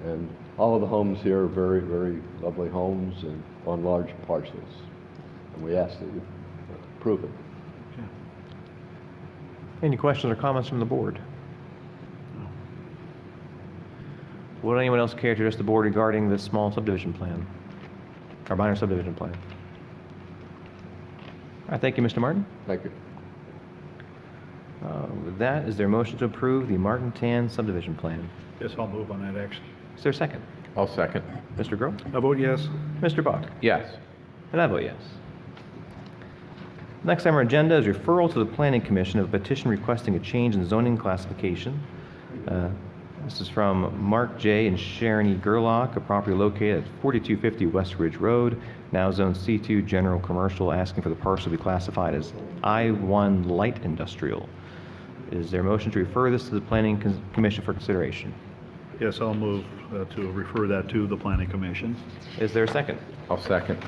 And all of the homes here are very, very lovely homes and on large parcels. And we ask that you approve it. Any questions or comments from the board? Would anyone else care to address the board regarding this small subdivision plan, or minor subdivision plan? All right, thank you, Mr. Martin. Thank you. With that, is there a motion to approve the Martin Tan subdivision plan? Yes, I'll move on that action. Is there a second? I'll second. Mr. Groh? I vote yes. Mr. Bach? Yes. And I vote yes. Next on our agenda is referral to the Planning Commission of a petition requesting a change in zoning classification. This is from Mark J. and Sharon E. Gerlach, a property located at 4250 West Ridge Road, now zone C2 General Commercial, asking for the parcel to be classified as I-1 Light Industrial. Is there a motion to refer this to the Planning Commission for consideration? Yes, I'll move to refer that to the Planning Commission. Is there a second? I'll second.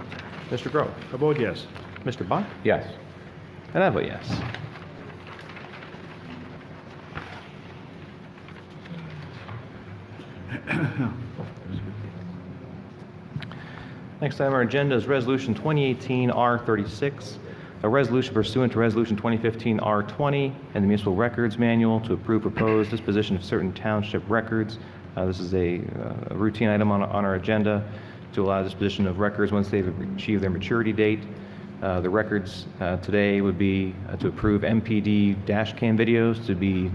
Mr. Groh? I vote yes. Mr. Bach? Yes. And I vote yes. Next item on our agenda is Resolution 2018-R36, a resolution pursuant to Resolution 2015-R20 and the Municipal Records Manual to approve proposed disposition of certain township records. This is a routine item on our agenda to allow disposition of records once they've achieved their maturity date. The records today would be to approve MPD dash cam videos to be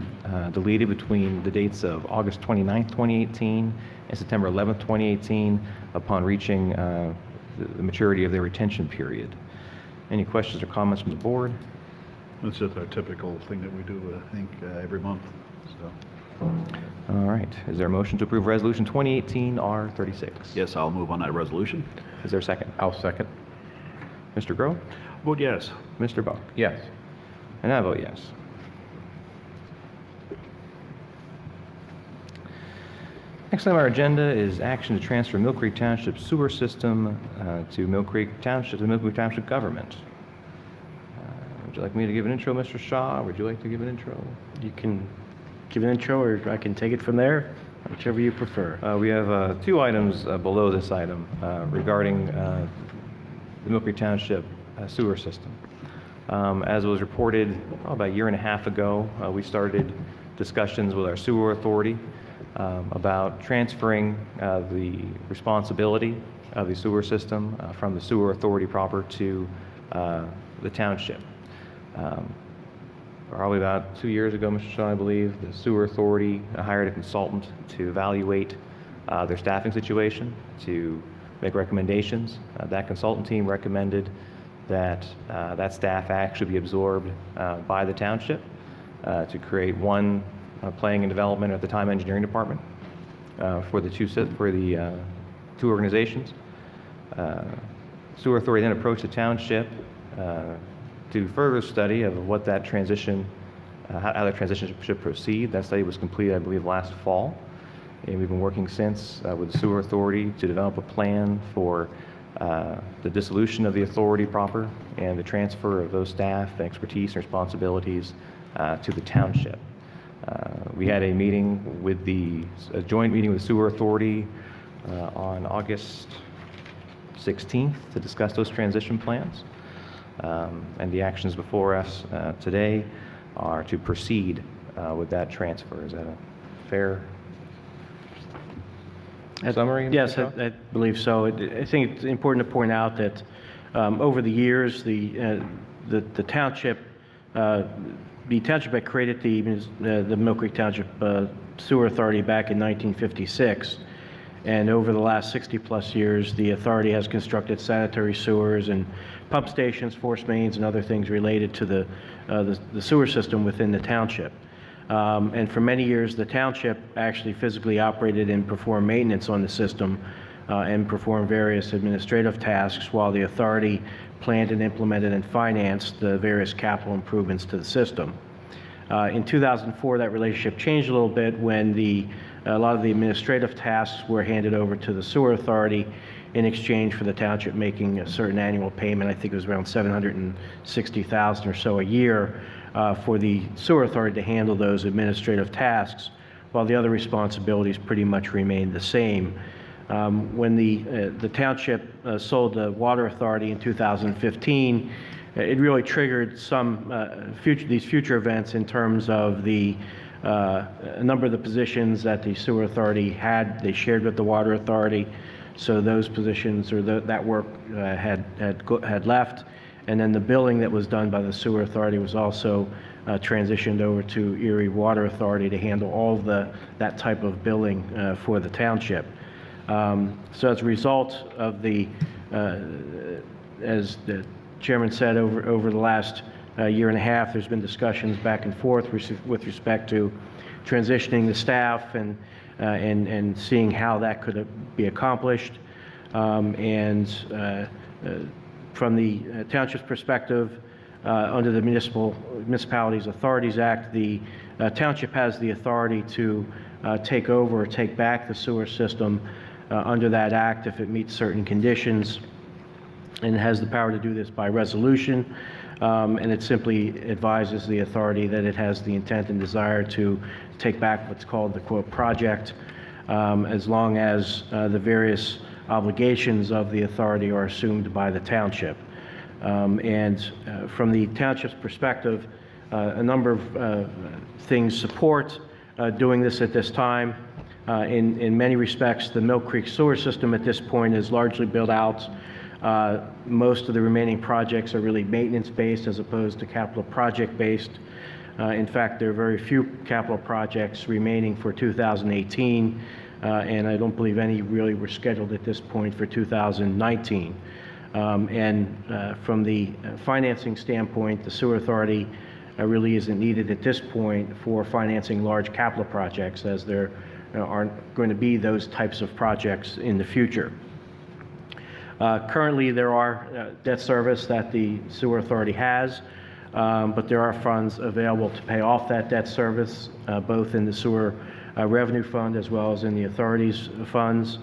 deleted between the dates of August 29th, 2018 and September 11th, 2018 upon reaching the maturity of their retention period. Any questions or comments from the board? It's just our typical thing that we do, I think, every month. So. All right. Is there a motion to approve Resolution 2018-R36? Yes, I'll move on that resolution. Is there a second? I'll second. Mr. Groh? Vote yes. Mr. Bach? Yes. And I vote yes. Next on our agenda is action to transfer Millcreek Township sewer system to Millcreek Township, the Millcreek Township government. Would you like me to give an intro, Mr. Shaw? Or would you like to give an intro? You can give an intro, or I can take it from there, whichever you prefer. We have 2 items below this item regarding the Millcreek Township sewer system. As was reported probably about a year and a half ago, we started discussions with our sewer authority about transferring the responsibility of the sewer system from the sewer authority proper to the township. Probably about 2 years ago, Mr. Shaw, I believe, the sewer authority hired a consultant to evaluate their staffing situation, to make recommendations. That consultant team recommended that that staff actually be absorbed by the township to create one planning and development, at the time engineering department, for the two organizations. Sewer authority then approached the township to further study of what that transition, how that transition should proceed. That study was completed, I believe, last fall, and we've been working since with the sewer authority to develop a plan for the dissolution of the authority proper and the transfer of those staff, expertise, and responsibilities to the township. We had a meeting with a joint meeting with the sewer authority on August 16th to discuss those transition plans. And the actions before us today are to proceed with that transfer. Is that a fair summary? Yes, Mr. Shaw? I believe so. I think it's important to point out that over the years, the township, had created the Millcreek Township Sewer Authority back in 1956. And over the last 60-plus years, the authority has constructed sanitary sewers and pump stations, force mains, and other things related to the sewer system within the township. And for many years, the township actually physically operated and performed maintenance on the system and performed various administrative tasks while the authority planned and implemented and financed the various capital improvements to the system. In 2004, that relationship changed a little bit when a lot of the administrative tasks were handed over to the sewer authority in exchange for the township making a certain annual payment. I think it was around $760,000 or so a year for the sewer authority to handle those administrative tasks, while the other responsibilities pretty much remained the same. When the township sold the water authority in 2015, it really triggered some these future events in terms of a number of the positions that the sewer authority had, they shared with the water authority. So those positions or that work had left, and then the billing that was done by the sewer authority was also transitioned over to Erie Water Authority to handle all of that type of billing for the township. So as a result of as the chairman said, over the last year and a half, there's been discussions back and forth with respect to transitioning the staff and seeing how that could be accomplished. From the township's perspective, under the Municipalities Authorities Act, the township has the authority to take over or take back the sewer system under that act if it meets certain conditions, and it has the power to do this by resolution. And it simply advises the authority that it has the intent and desire to take back what's called the quote project, as long as the various obligations of the authority are assumed by the township. From the township's perspective, a number of things support doing this at this time. In many respects, the Millcreek sewer system at this point is largely built out. Most of the remaining projects are really maintenance-based as opposed to capital project-based. In fact, there are very few capital projects remaining for 2018, and I don't believe any really were scheduled at this point for 2019. From the financing standpoint, the sewer authority really isn't needed at this point for financing large capital projects, as there aren't going to be those types of projects in the future. Currently, there are debt service that the sewer authority has, but there are funds available to pay off that debt service, both in the sewer revenue fund as well as in the authority's funds.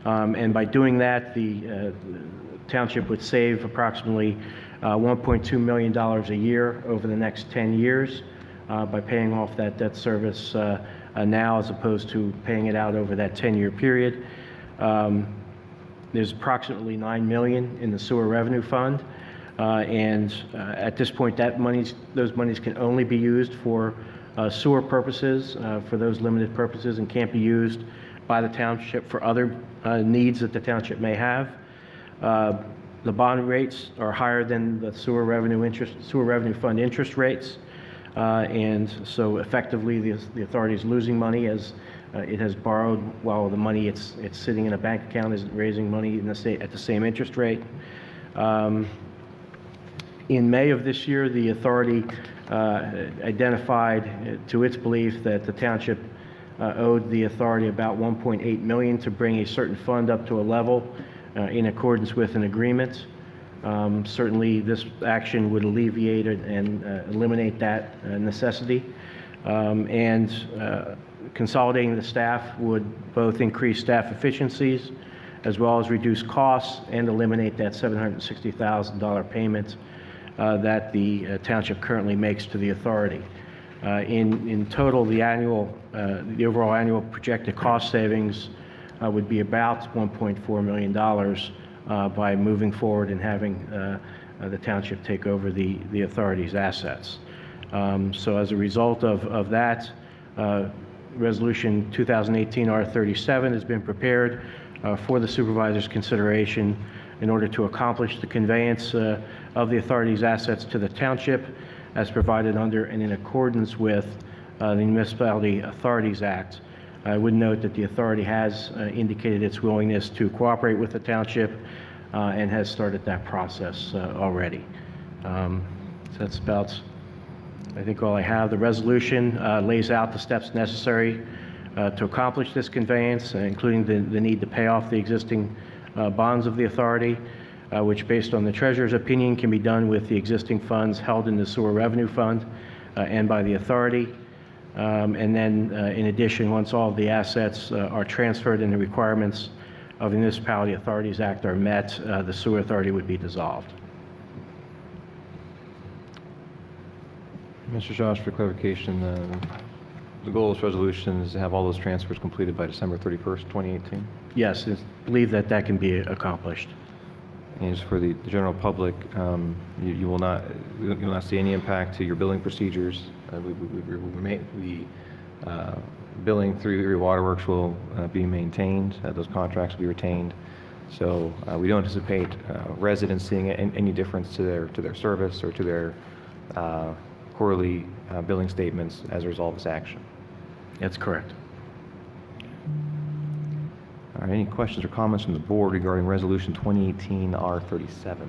And by doing that, the township would save approximately $1.2 million a year over the next 10 years by paying off that debt service now as opposed to paying it out over that 10-year period. There's approximately $9 million in the sewer revenue fund, at this point, those monies can only be used for sewer purposes, for those limited purposes, and can't be used by the township for other needs that the township may have. The bond rates are higher than the sewer revenue fund interest rates, and so effectively the authority is losing money as it has borrowed while the money it's sitting in a bank account isn't raising money at the same interest rate. In May of this year, the authority identified to its belief that the township owed the authority about $1.8 million to bring a certain fund up to a level in accordance with an agreement. Certainly, this action would alleviate and eliminate that necessity. Consolidating the staff would both increase staff efficiencies as well as reduce costs and eliminate that $760,000 payment that the township currently makes to the authority. In total, the overall annual projected cost savings would be about $1.4 million by moving forward and having the township take over the authority's assets. So as a result of that, Resolution 2018 R37 has been prepared for the supervisor's consideration in order to accomplish the conveyance of the authority's assets to the township as provided under and in accordance with the Municipality Authorities Act. I would note that the authority has indicated its willingness to cooperate with the township and has started that process already. So that's about, I think, all I have. The resolution lays out the steps necessary to accomplish this conveyance, including the need to pay off the existing bonds of the authority, which, based on the treasurer's opinion, can be done with the existing funds held in the sewer revenue fund and by the authority. And then, in addition, once all of the assets are transferred and the requirements of the Municipality Authorities Act are met, the sewer authority would be dissolved. Mr. Josh, for clarification, the goal of this resolution is to have all those transfers completed by December 31st, 2018? Yes, I believe that that can be accomplished. And just for the general public, you will not see any impact to your billing procedures. The billing through Erie Waterworks will be maintained. Those contracts will be retained. So we don't anticipate residents seeing any difference to their service or to their quarterly billing statements as a result of this action. That's correct. All right, any questions or comments from the board regarding Resolution 2018 R37?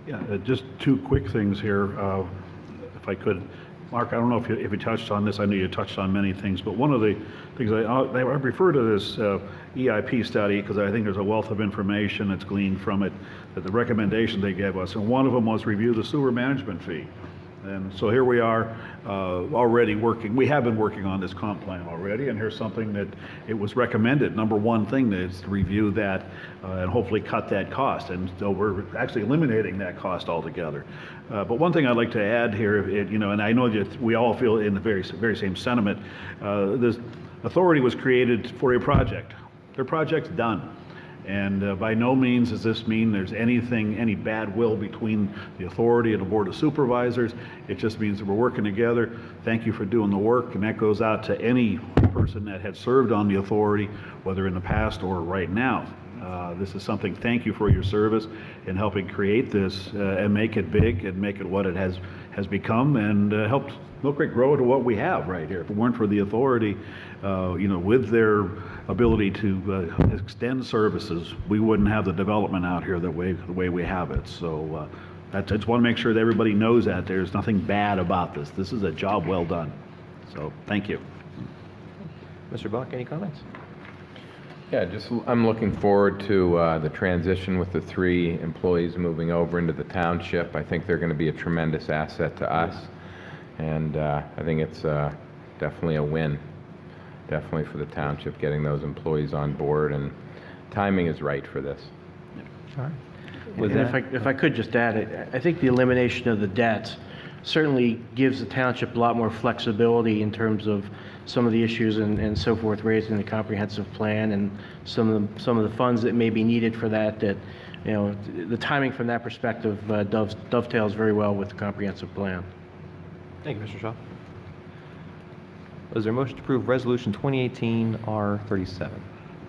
Yeah, just two quick things here, if I could. Mark, I don't know if you touched on this. I know you touched on many things, but one of the things I refer to this EIP study because I think there's a wealth of information that's gleaned from it, that the recommendation they gave us, and one of them was review the sewer management fee. And so here we are already working. We have been working on this comp plan already, and here's something that it was recommended. Number one thing is to review that and hopefully cut that cost. And so we're actually eliminating that cost altogether. But one thing I'd like to add here, and I know that we all feel in the very same sentiment, this authority was created for a project. Their project's done. And by no means does this mean there's any bad will between the authority and the Board of Supervisors. It just means that we're working together. Thank you for doing the work, and that goes out to any person that had served on the authority, whether in the past or right now. This is something, thank you for your service in helping create this and make it big and make it what it has become, and helped Millcreek grow to what we have right here. If it weren't for the authority, with their ability to extend services, we wouldn't have the development out here the way we have it. So I just want to make sure that everybody knows that there's nothing bad about this. This is a job well done. So thank you. Mr. Buck, any comments? Yeah, I'm looking forward to the transition with the 3 employees moving over into the township. I think they're going to be a tremendous asset to us, and I think it's definitely a win, definitely for the township, getting those employees on board, and timing is right for this. All right. And if I could just add, I think the elimination of the debt certainly gives the township a lot more flexibility in terms of some of the issues and so forth raised in the comprehensive plan, and some of the funds that may be needed for that. The timing from that perspective dovetails very well with the comprehensive plan. Thank you, Mr. Shaw. Is there a motion to approve Resolution 2018 R37?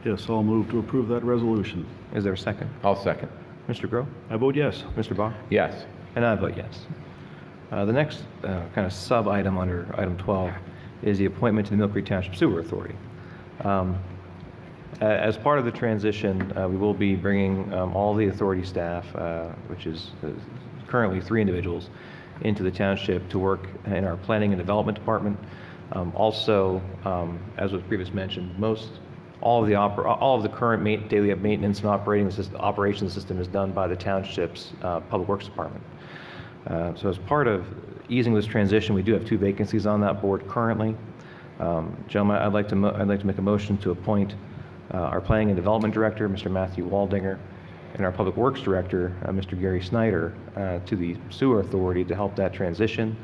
Yes, I'll move to approve that resolution. Is there a second? I'll second. Mr. Groh? I vote yes. Mr. Bach? Yes. And I vote yes. The next kind of sub-item under item 12 is the appointment to the Millcreek Township Sewer Authority. As part of the transition, we will be bringing all the authority staff, which is currently 3 individuals, into the township to work in our planning and development department. Also, as was previously mentioned, all of the current daily maintenance and operations system is done by the township's public works department. So as part of easing this transition, we do have 2 vacancies on that board currently. Gentlemen, I'd like to make a motion to appoint our planning and development director, Mr. Matthew Waldinger, and our public works director, Mr. Gary Snyder, to the sewer authority to help that transition.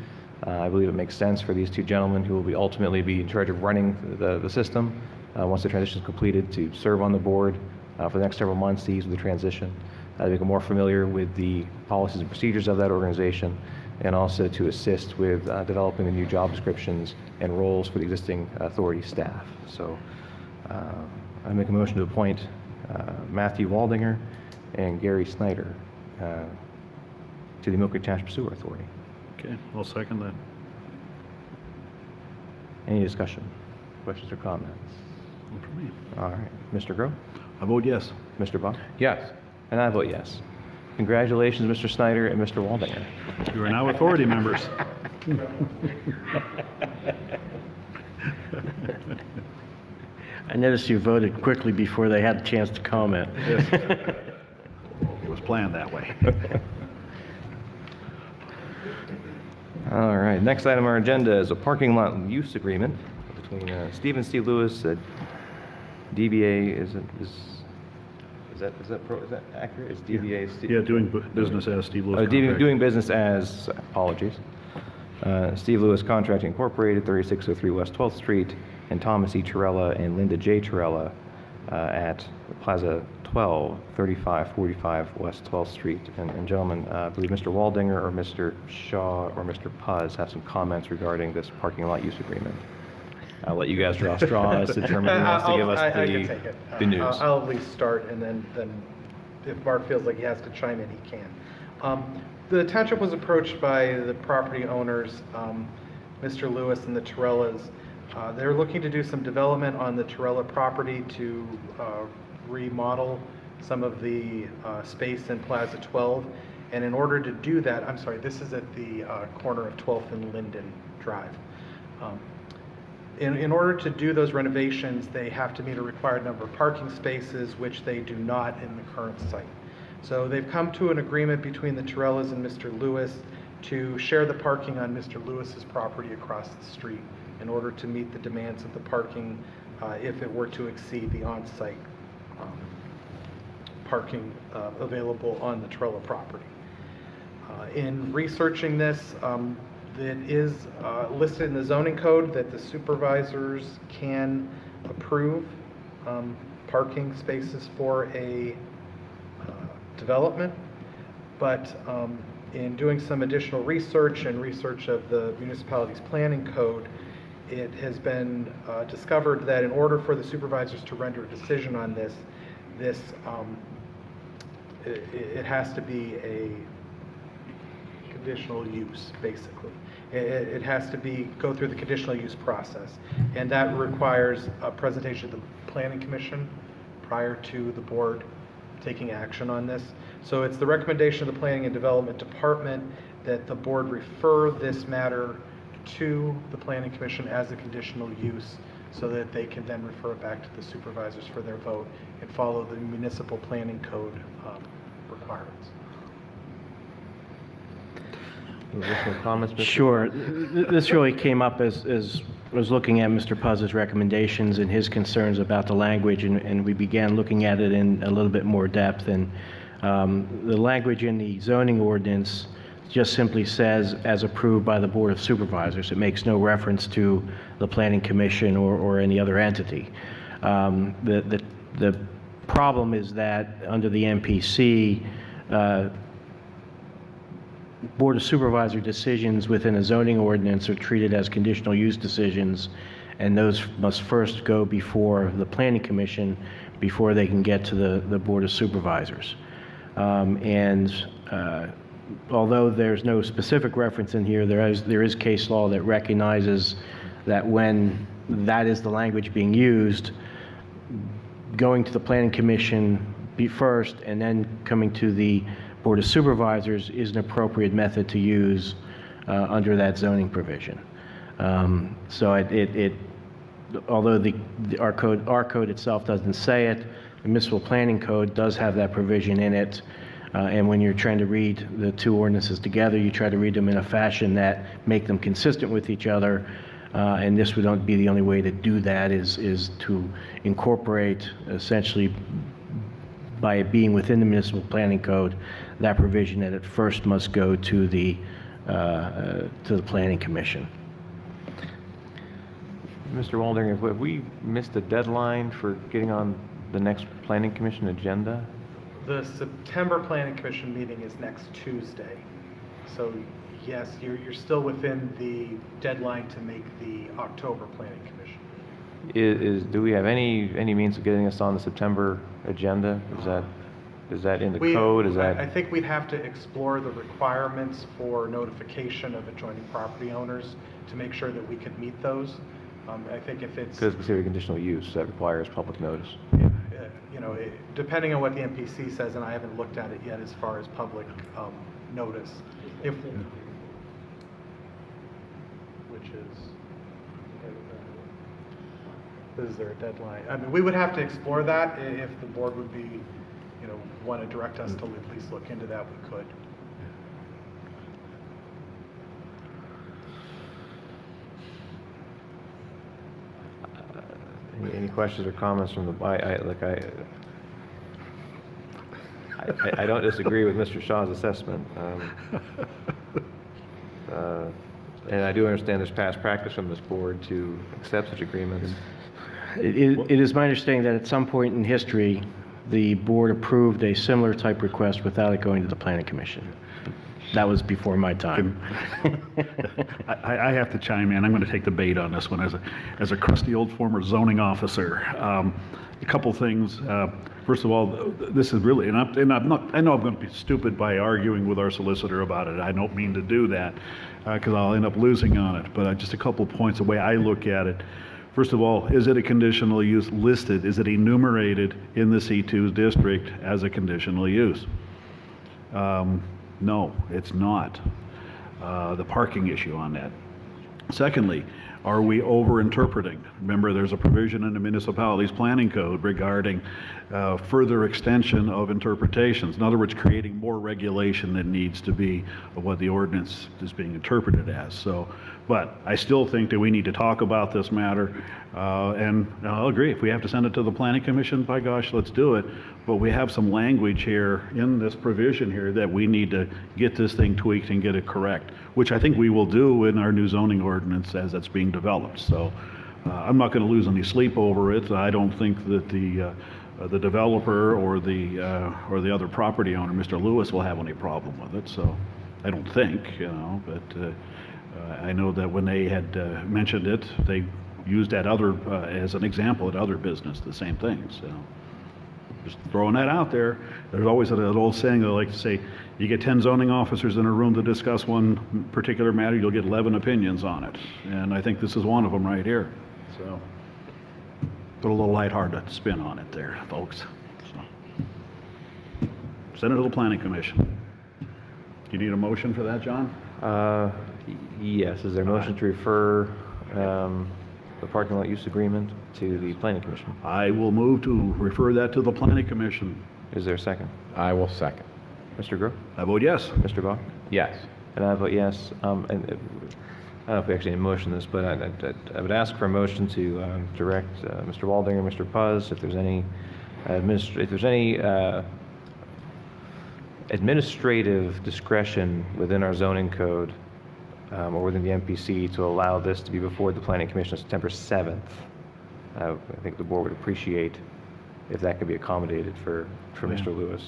I believe it makes sense for these 2 gentlemen who will ultimately be in charge of running the system once the transition is completed, to serve on the board for the next several months to ease with the transition, to become more familiar with the policies and procedures of that organization, and also to assist with developing the new job descriptions and roles for the existing authority staff. So I make a motion to appoint Matthew Waldinger and Gary Snyder to the Millcreek Township Sewer Authority. Okay, I'll second that. Any discussion, questions, or comments? One for me. All right. Mr. Groh? I vote yes. Mr. Buck? Yes. And I vote yes. Congratulations, Mr. Snyder and Mr. Waldinger. You are now authority members. I noticed you voted quickly before they had a chance to comment. It was planned that way. All right, next item on our agenda is a parking lot use agreement between Stephen C. Lewis, DBA, is that accurate? It's DBA? Yeah, doing business as Steve Lewis. Doing business as, apologies, Steve Lewis Contracting Incorporated, 3603 West 12th Street, and Thomas E. Torella and Linda J. Torella at Plaza 12, 3545 West 12th Street. And gentlemen, I believe Mr. Waldinger or Mr. Shaw or Mr. Puz have some comments regarding this parking lot use agreement. I'll let you guys draw straws to determine who wants to give us I can take it. the news. I'll at least start, and then if Mark feels like he has to chime in, he can. The township was approached by the property owners, Mr. Lewis and the Torellas. They're looking to do some development on the Torella property to remodel some of the space in Plaza 12. And in order to do that, I'm sorry, this is at the corner of 12th and Linden Drive. In order to do those renovations, they have to meet a required number of parking spaces, which they do not in the current site. So they've come to an agreement between the Torellas and Mr. Lewis to share the parking on Mr. Lewis's property across the street in order to meet the demands of the parking if it were to exceed the on-site parking available on the Torella property. In researching this, it is listed in the zoning code that the supervisors can approve parking spaces for a development, but in doing some additional research and research of the municipality's planning code, it has been discovered that in order for the supervisors to render a decision on this, it has to be a conditional use, basically. It has to go through the conditional use process, and that requires a presentation to the Planning Commission prior to the board taking action on this. So it's the recommendation of the Planning and Development Department that the board refer this matter to the Planning Commission as a conditional use so that they can then refer it back to the supervisors for their vote and follow the municipal planning code requirements. Additional comments, Mr. Sure. This really came up as I was looking at Mr. Puz's recommendations and his concerns about the language, and we began looking at it in a little bit more depth. And the language in the zoning ordinance just simply says, as approved by the Board of Supervisors. It makes no reference to the Planning Commission or any other entity. The problem is that under the MPC, Board of Supervisor decisions within a zoning ordinance are treated as conditional use decisions, and those must first go before the Planning Commission before they can get to the Board of Supervisors. Although there's no specific reference in here, there is case law that recognizes that when that is the language being used, going to the Planning Commission first and then coming to the Board of Supervisors is an appropriate method to use under that zoning provision. So although our code itself doesn't say it, the municipal planning code does have that provision in it. And when you're trying to read the two ordinances together, you try to read them in a fashion that make them consistent with each other. And this would not be the only way to do that, is to incorporate, essentially, by it being within the municipal planning code, that provision that it first must go to the Planning Commission. Mr. Waldinger, have we missed a deadline for getting on the next Planning Commission agenda? The September Planning Commission meeting is next Tuesday. So yes, you're still within the deadline to make the October Planning Commission. Do we have any means of getting us on the September agenda? Is that in the code? I think we'd have to explore the requirements for notification of adjoining property owners to make sure that we could meet those. I think if it's... Because considered conditional use, that requires public notice. You know, depending on what the MPC says, and I haven't looked at it yet as far as public notice, which is there a deadline? I mean, we would have to explore that. If the board would be, want to direct us to at least look into that, we could. Any questions or comments from the, I don't disagree with Mr. Shaw's assessment. And I do understand there's past practice from this board to accept such agreements. It is my understanding that at some point in history, the board approved a similar type request without it going to the Planning Commission. That was before my time. I have to chime in. I'm going to take the bait on this one as a crusty old former zoning officer. A couple things. First of all, this is really, and I'm not, I know I'm going to be stupid by arguing with our solicitor about it. I don't mean to do that because I'll end up losing on it. But just a couple points, the way I look at it. First of all, is it a conditional use listed? Is it enumerated in the C2 district as a conditional use? No, it's not. The parking issue on that. Secondly, are we over-interpreting? Remember, there's a provision in the municipality's planning code regarding further extension of interpretations. In other words, creating more regulation than needs to be of what the ordinance is being interpreted as. So, but I still think that we need to talk about this matter, and I'll agree, if we have to send it to the Planning Commission, by gosh, let's do it. But we have some language here in this provision here that we need to get this thing tweaked and get it correct, which I think we will do in our new zoning ordinance as it's being developed. So I'm not going to lose any sleep over it. I don't think that the developer or the other property owner, Mr. Lewis, will have any problem with it. So I don't think, but I know that when they had mentioned it, they used that as an example at other business, the same thing. So just throwing that out there. There's always that old saying they like to say, you get 10 zoning officers in a room to discuss one particular matter, you'll get 11 opinions on it. And I think this is one of them right here. So put a little lighthearted spin on it there, folks. So, send it to the Planning Commission. Do you need a motion for that, John? Yes. Is there a motion to refer the parking lot use agreement to the Planning Commission? I will move to refer that to the Planning Commission. Is there a second? I will second. Mr. Groh? I vote yes. Mr. Bach? Yes. And I vote yes. And I don't know if we actually need to motion this, but I would ask for a motion to direct Mr. Waldinger, Mr. Puz, if there's any administrative discretion within our zoning code or within the MPC to allow this to be before the Planning Commission on September 7th. I think the board would appreciate if that could be accommodated for Mr. Lewis.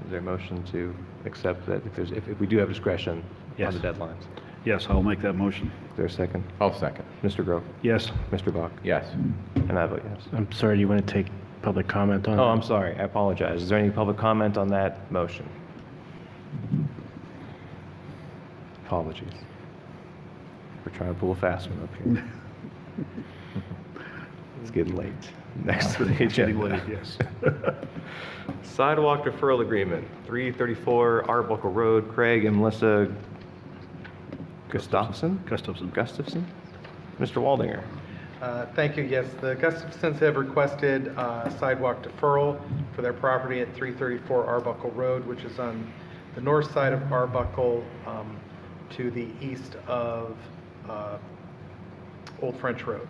Is there a motion to accept that if we do have discretion on the deadlines? Yes, I'll make that motion. Is there a second? I'll second. Mr. Grove? Yes. Mr. Bach? Yes. And I vote yes. I'm sorry, do you want to take public comment on that? Oh, I'm sorry. I apologize. Is there any public comment on that motion? Apologies. We're trying to pull a fast one up here. It's getting late. Next to the agenda. Yes. Sidewalk deferral agreement, 334 Arbuckle Road, Craig and Melissa Gustafson? Mr. Waldinger. Thank you. Yes, the Gustafsons have requested sidewalk deferral for their property at 334 Arbuckle Road, which is on the north side of Arbuckle to the east of Old French Road.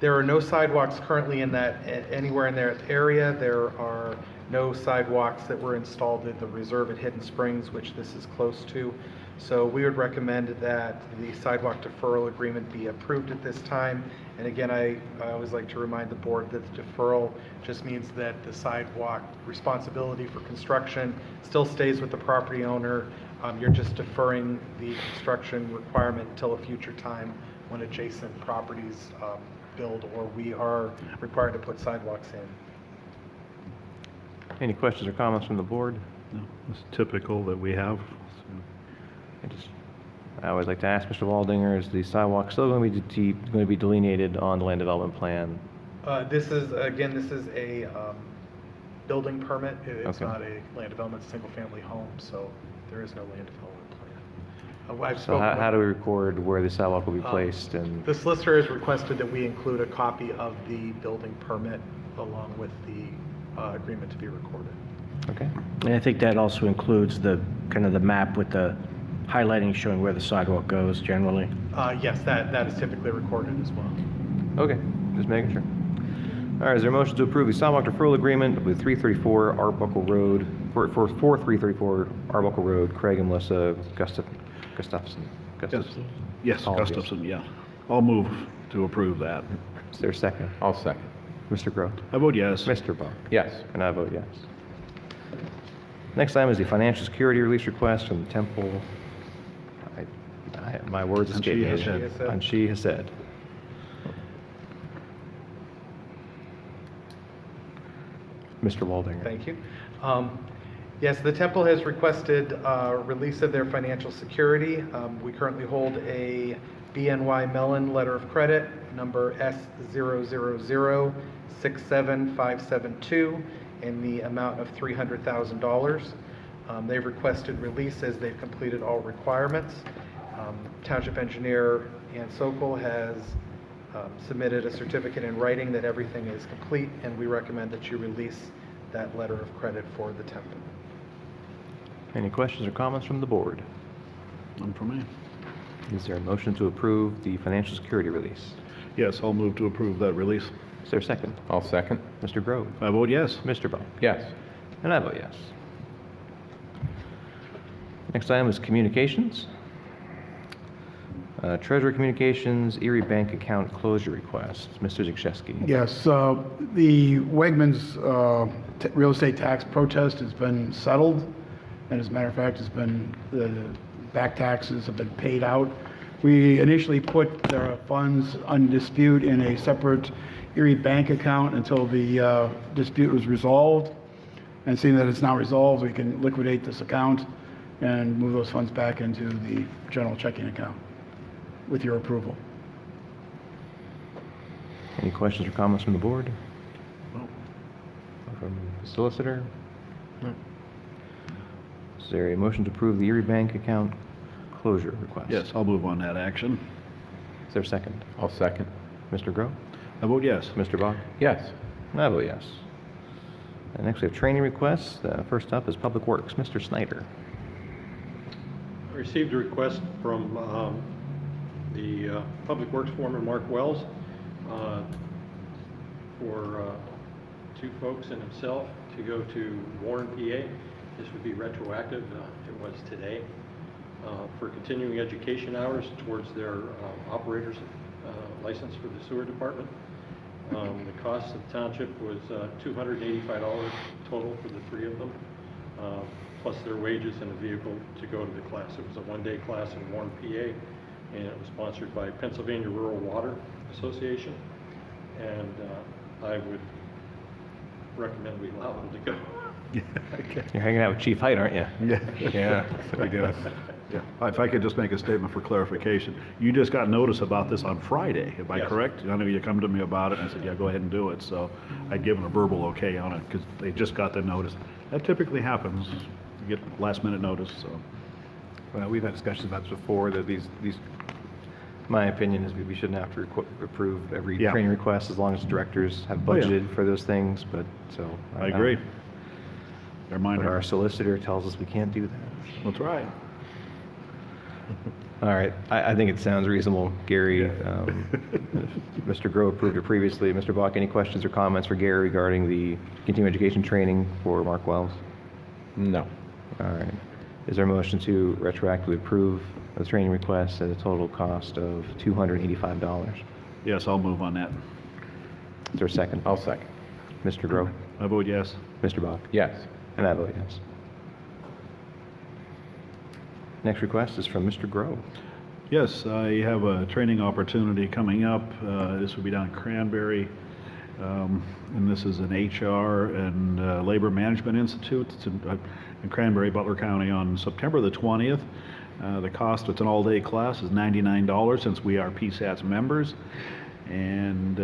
There are no sidewalks currently anywhere in that area. There are no sidewalks that were installed at the reserve at Hidden Springs, which this is close to. So we would recommend that the sidewalk deferral agreement be approved at this time. And again, I always like to remind the board that the deferral just means that the sidewalk responsibility for construction still stays with the property owner. You're just deferring the construction requirement until a future time when adjacent properties build or we are required to put sidewalks in. Any questions or comments from the board? No, it's typical that we have. I always like to ask Mr. Waldinger, is the sidewalk still going to be delineated on the land development plan? This is a building permit. It's Okay. not a land development, it's a single-family home, so there is no land development plan. So how do we record where the sidewalk will be placed? And The solicitor has requested that we include a copy of the building permit along with the agreement to be recorded. okay, And I think that also includes the, kind of the map with the highlighting showing where the sidewalk goes generally. Yes, that is typically recorded as well. okay, just making sure. All right, is there a motion to approve the sidewalk deferral agreement with 334 Arbuckle Road, for 334 Arbuckle Road, Craig and Melissa Gustafson? Yes, Apologies. Gustafson, yeah. I'll move to approve that. Is there a second? I'll second. Mr. Groh? I vote yes. Mr. Bach? Yes. And I vote yes. Next item is the financial security release request from the Temple. My words And escape she me. has said. And she has said. Mr. Waldinger. Thank you. Yes, the temple has requested release of their financial security. We currently hold a BNY Mellon letter of credit, number S000-67572, in the amount of $300,000. They've requested release as they've completed all requirements. Township Engineer Ann Sokol has submitted a certificate in writing that everything is complete, and we recommend that you release that letter of credit for the temple. Any questions or comments from the board? None for me. Is there a motion to approve the financial security release? Yes, I'll move to approve that release. Is there a second? I'll second. Mr. Grove? I vote yes. Mr. Bach? Yes. And I vote yes. Next item is communications. Treasury Communications Erie Bank account closure request. Mr. Zagszewski. Yes, the Wegmans real estate tax protest has been settled, and as a matter of fact, the back taxes have been paid out. We initially put the funds on dispute in a separate Erie Bank account until the dispute was resolved, and seeing that it's now resolved, we can liquidate this account and move those funds back into the general checking account with your approval. Any questions or comments from the board? No. From the solicitor? No. Is there a motion to approve the Erie Bank account closure request? Yes, I'll move on that action. Is there a second? I'll second. Mr. Grove? I vote yes. Mr. Bach? Yes. And I vote yes. And next we have training requests. First up is Public Works. Mr. Snyder. I received a request from the Public Works foreman, Mark Wells, for two folks and himself to go to Warren, PA. This would be retroactive, it was today, for continuing education hours towards their operator's license for the sewer department. The cost of the township was $285 total for the three of them, plus their wages and a vehicle to go to the class. It was a one-day class in Warren, PA, and it was sponsored by Pennsylvania Rural Water Association, and I would recommend we allow them to go. You're hanging out with Chief Height, aren't you? Yeah. Yeah, so we do. Yeah. If I could just make a statement for clarification. You just got notice about this on Friday, am I Yes. correct? I know you come to me about it, and I said, yeah, go ahead and do it. So I'd given a verbal okay on it, because they just got the notice. That typically happens. You get last-minute notice, so. Well, we've had discussions about this before, that these my opinion is we shouldn't have to approve every Yeah. training request as long as directors have Oh, yeah. budgeted for those things, but so. I agree. But They're minor. our solicitor tells us we can't do that. That's right. All right, I think it sounds reasonable, Gary. Mr. Grove approved it previously. Mr. Bach, any questions or comments for Gary regarding the continuing education training for Mark Wells? No. All right. Is there a motion to retroactively approve the training request at a total cost of $285? Yes, I'll move on that. Is there a second? I'll second. Mr. Groh? I vote yes. Mr. Bach? Yes. And I vote yes. Next request is from Mr. Groh. Yes, I have a training opportunity coming up. This will be down in Cranberry. And this is an HR and Labor Management Institute. It's in Cranberry, Butler County on September the 20th. The cost, it's an all-day class, is $99 since we are PSATS members. And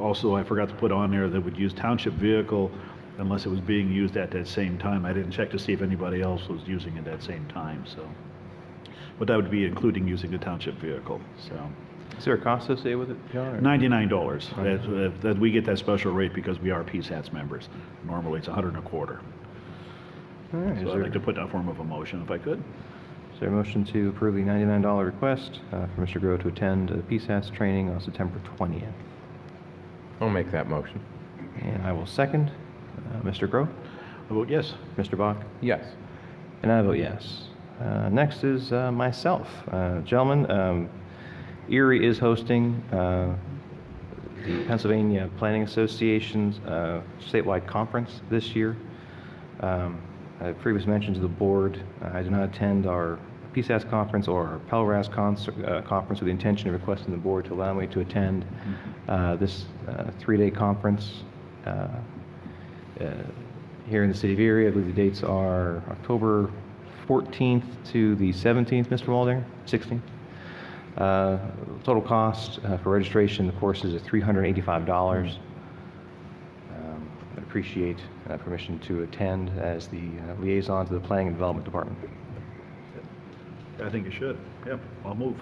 also, I forgot to put on there that would use township vehicle unless it was being used at that same time. I didn't check to see if anybody else was using it at that same time, so. But that would be including using the township vehicle, so. Is there a cost associated with it, John? or- $99. That we get that special rate because we are PSATS members. Normally, it's $100 and a quarter. All right. So I'd like to put that form of a motion if I could. Is there a motion to approve the $99 request for Mr. Groh to attend the PSATS training on September 20th? I'll make that motion. And I will second. Mr. Groh? I vote yes. Mr. Bach? Yes. And I vote yes. Next is myself. Gentlemen, Erie is hosting the Pennsylvania Planning Association's statewide conference this year. I previously mentioned to the board, I did not attend our PSATS conference or our PELRAS conference with the intention of requesting the board to allow me to attend this three-day conference here in the city of Erie. I believe the dates are October 14th to the 17th, Mr. Waldinger, 16th. Total cost for registration, the course is at $385. I appreciate permission to attend as the liaison to the Planning and Development Department. I think you should. Yep, I'll move.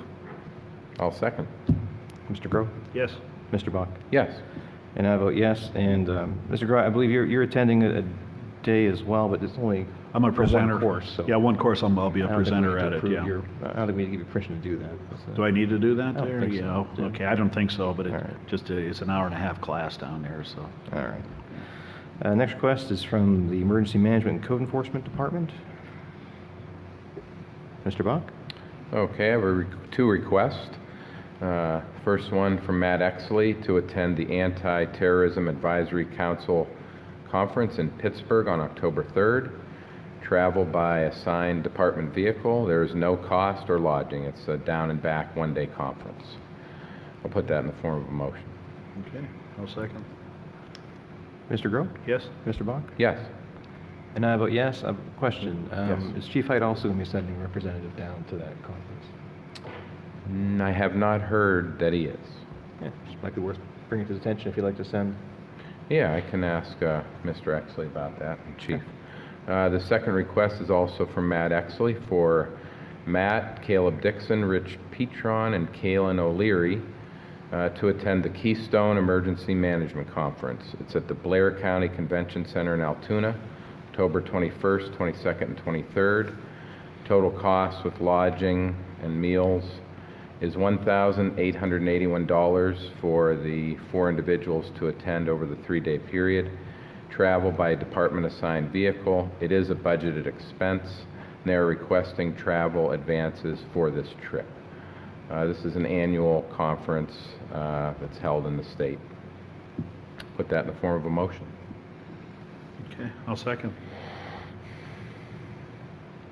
I'll second. Mr. Groh? Yes. Mr. Bach? Yes. And I vote yes. And Mr. Groh, I believe you're attending a day as well, but it's only I'm a for presenter. one course. So Yeah, one course I'll be a I don't think we presenter need to at it, approve yeah. I don't think we need to give you permission to do that. Do I need to do that I don't there? think Yeah, so. okay, I don't think so, but it All right. just, it's an hour and a half class down there, so. All right. Next request is from the Emergency Management and Code Enforcement Department. Mr. Bach? Okay, I have two requests. First one from Matt Exley to attend the Anti-Terrorism Advisory Council Conference in Pittsburgh on October 3rd. Travel by assigned department vehicle. There is no cost or lodging. It's a down and back one-day conference. I'll put that in the form of a motion. Okay, I'll second. Mr. Groh? Yes? Mr. Bach? Yes. And I vote yes. A question. Yes. Is Chief Hyde also going to be sending a representative down to that conference? I have not heard that he is. Yeah, just might be worth bringing to his attention if you'd like to send. Yeah, I can ask Mr. Exley about that, Chief. The second request is also from Matt Exley for Matt, Caleb Dixon, Rich Petron, and Kaylin O'Leary to attend the Keystone Emergency Management Conference. It's at the Blair County Convention Center in Altoona, October 21st, 22nd, and 23rd. Total cost with lodging and meals is $1,881 for the 4 individuals to attend over the 3-day period. Travel by department assigned vehicle. It is a budgeted expense. They're requesting travel advances for this trip. This is an annual conference that's held in the state. Put that in the form of a motion. Okay, I'll second.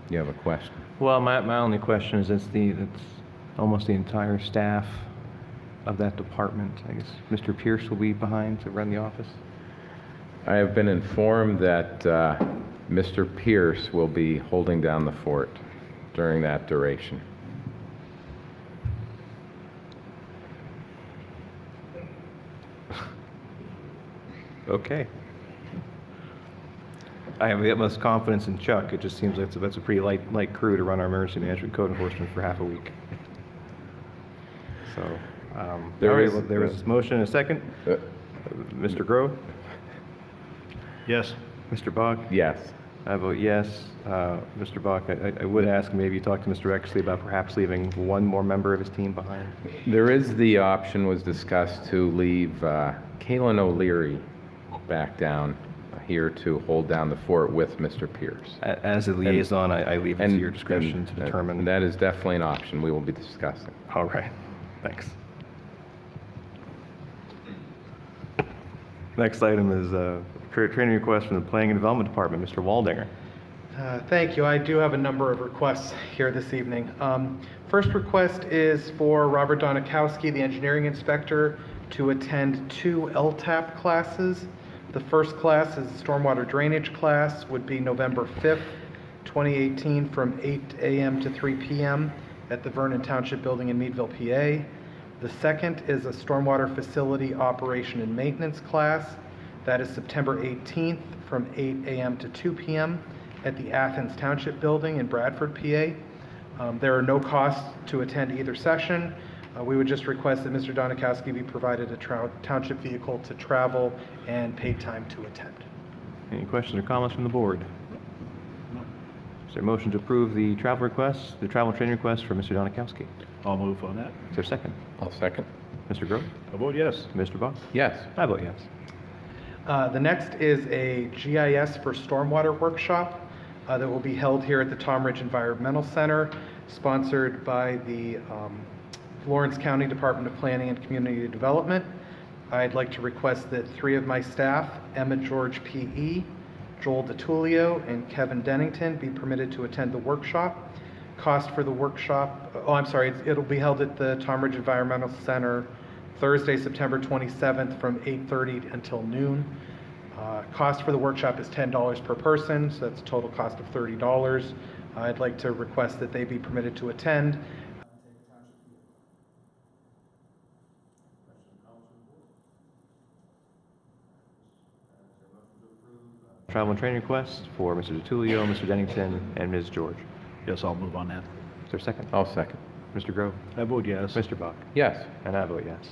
You have a question? Well, my only question is it's almost the entire staff of that department. I guess Mr. Pierce will be behind to run the office. I have been informed that Mr. Pierce will be holding down the fort during that duration. Okay. I have the utmost confidence in Chuck. It just seems like that's a pretty light crew to run our emergency management code enforcement for half a week. So, there is this motion and a second. Mr. Groh? Yes. Mr. Bach? Yes. I vote yes. Mr. Bach, I would ask maybe you talk to Mr. Exley about perhaps leaving one more member of his team behind. There is the option was discussed to leave Kaylin O'Leary back down here to hold down the fort with Mr. Pierce. As a liaison, I leave it to your discretion to determine. That is definitely an option we will be discussing. All right, thanks. Next item is training request from the Planning and Development Department, Mr. Waldinger. Thank you. I do have a number of requests here this evening. First request is for Robert Donikowski, the engineering inspector, to attend 2 LTAP classes. The first class is a stormwater drainage class, would be November 5th, 2018 from 8 a.m. to 3 p.m. at the Vernon Township Building in Meadville, PA. The second is a stormwater facility operation and maintenance class. That is September 18th from 8 a.m. to 2 p.m. at the Athens Township Building in Bradford, PA. There are no costs to attend either session. We would just request that Mr. Donikowski be provided a township vehicle to travel and paid time to attend. Any questions or comments from the board? Is there a motion to approve the travel request, the travel training request for Mr. Donikowski? I'll move on that. Is there a second? I'll second. Mr. Grove? I vote yes. Mr. Bach? Yes. I vote yes. The next is a GIS for stormwater workshop that will be held here at the Tom Ridge Environmental Center, sponsored by the Lawrence County Department of Planning and Community Development. I'd like to request that 3 of my staff, Emma George P.E., Joel DeTulio, and Kevin Dennington, be permitted to attend the workshop. Cost for the workshop, it'll be held at the Tom Ridge Environmental Center Thursday, September 27th from 8:30 until noon. Cost for the workshop is $10 per person, so that's a total cost of $30. I'd like to request that they be permitted to attend. Travel and training request for Mr. DeTulio, Mr. Dennington, and Ms. George. Yes, I'll move on that. Is there a second? I'll second. Mr. Grove? I vote yes. Mr. Bach? Yes. And I vote yes.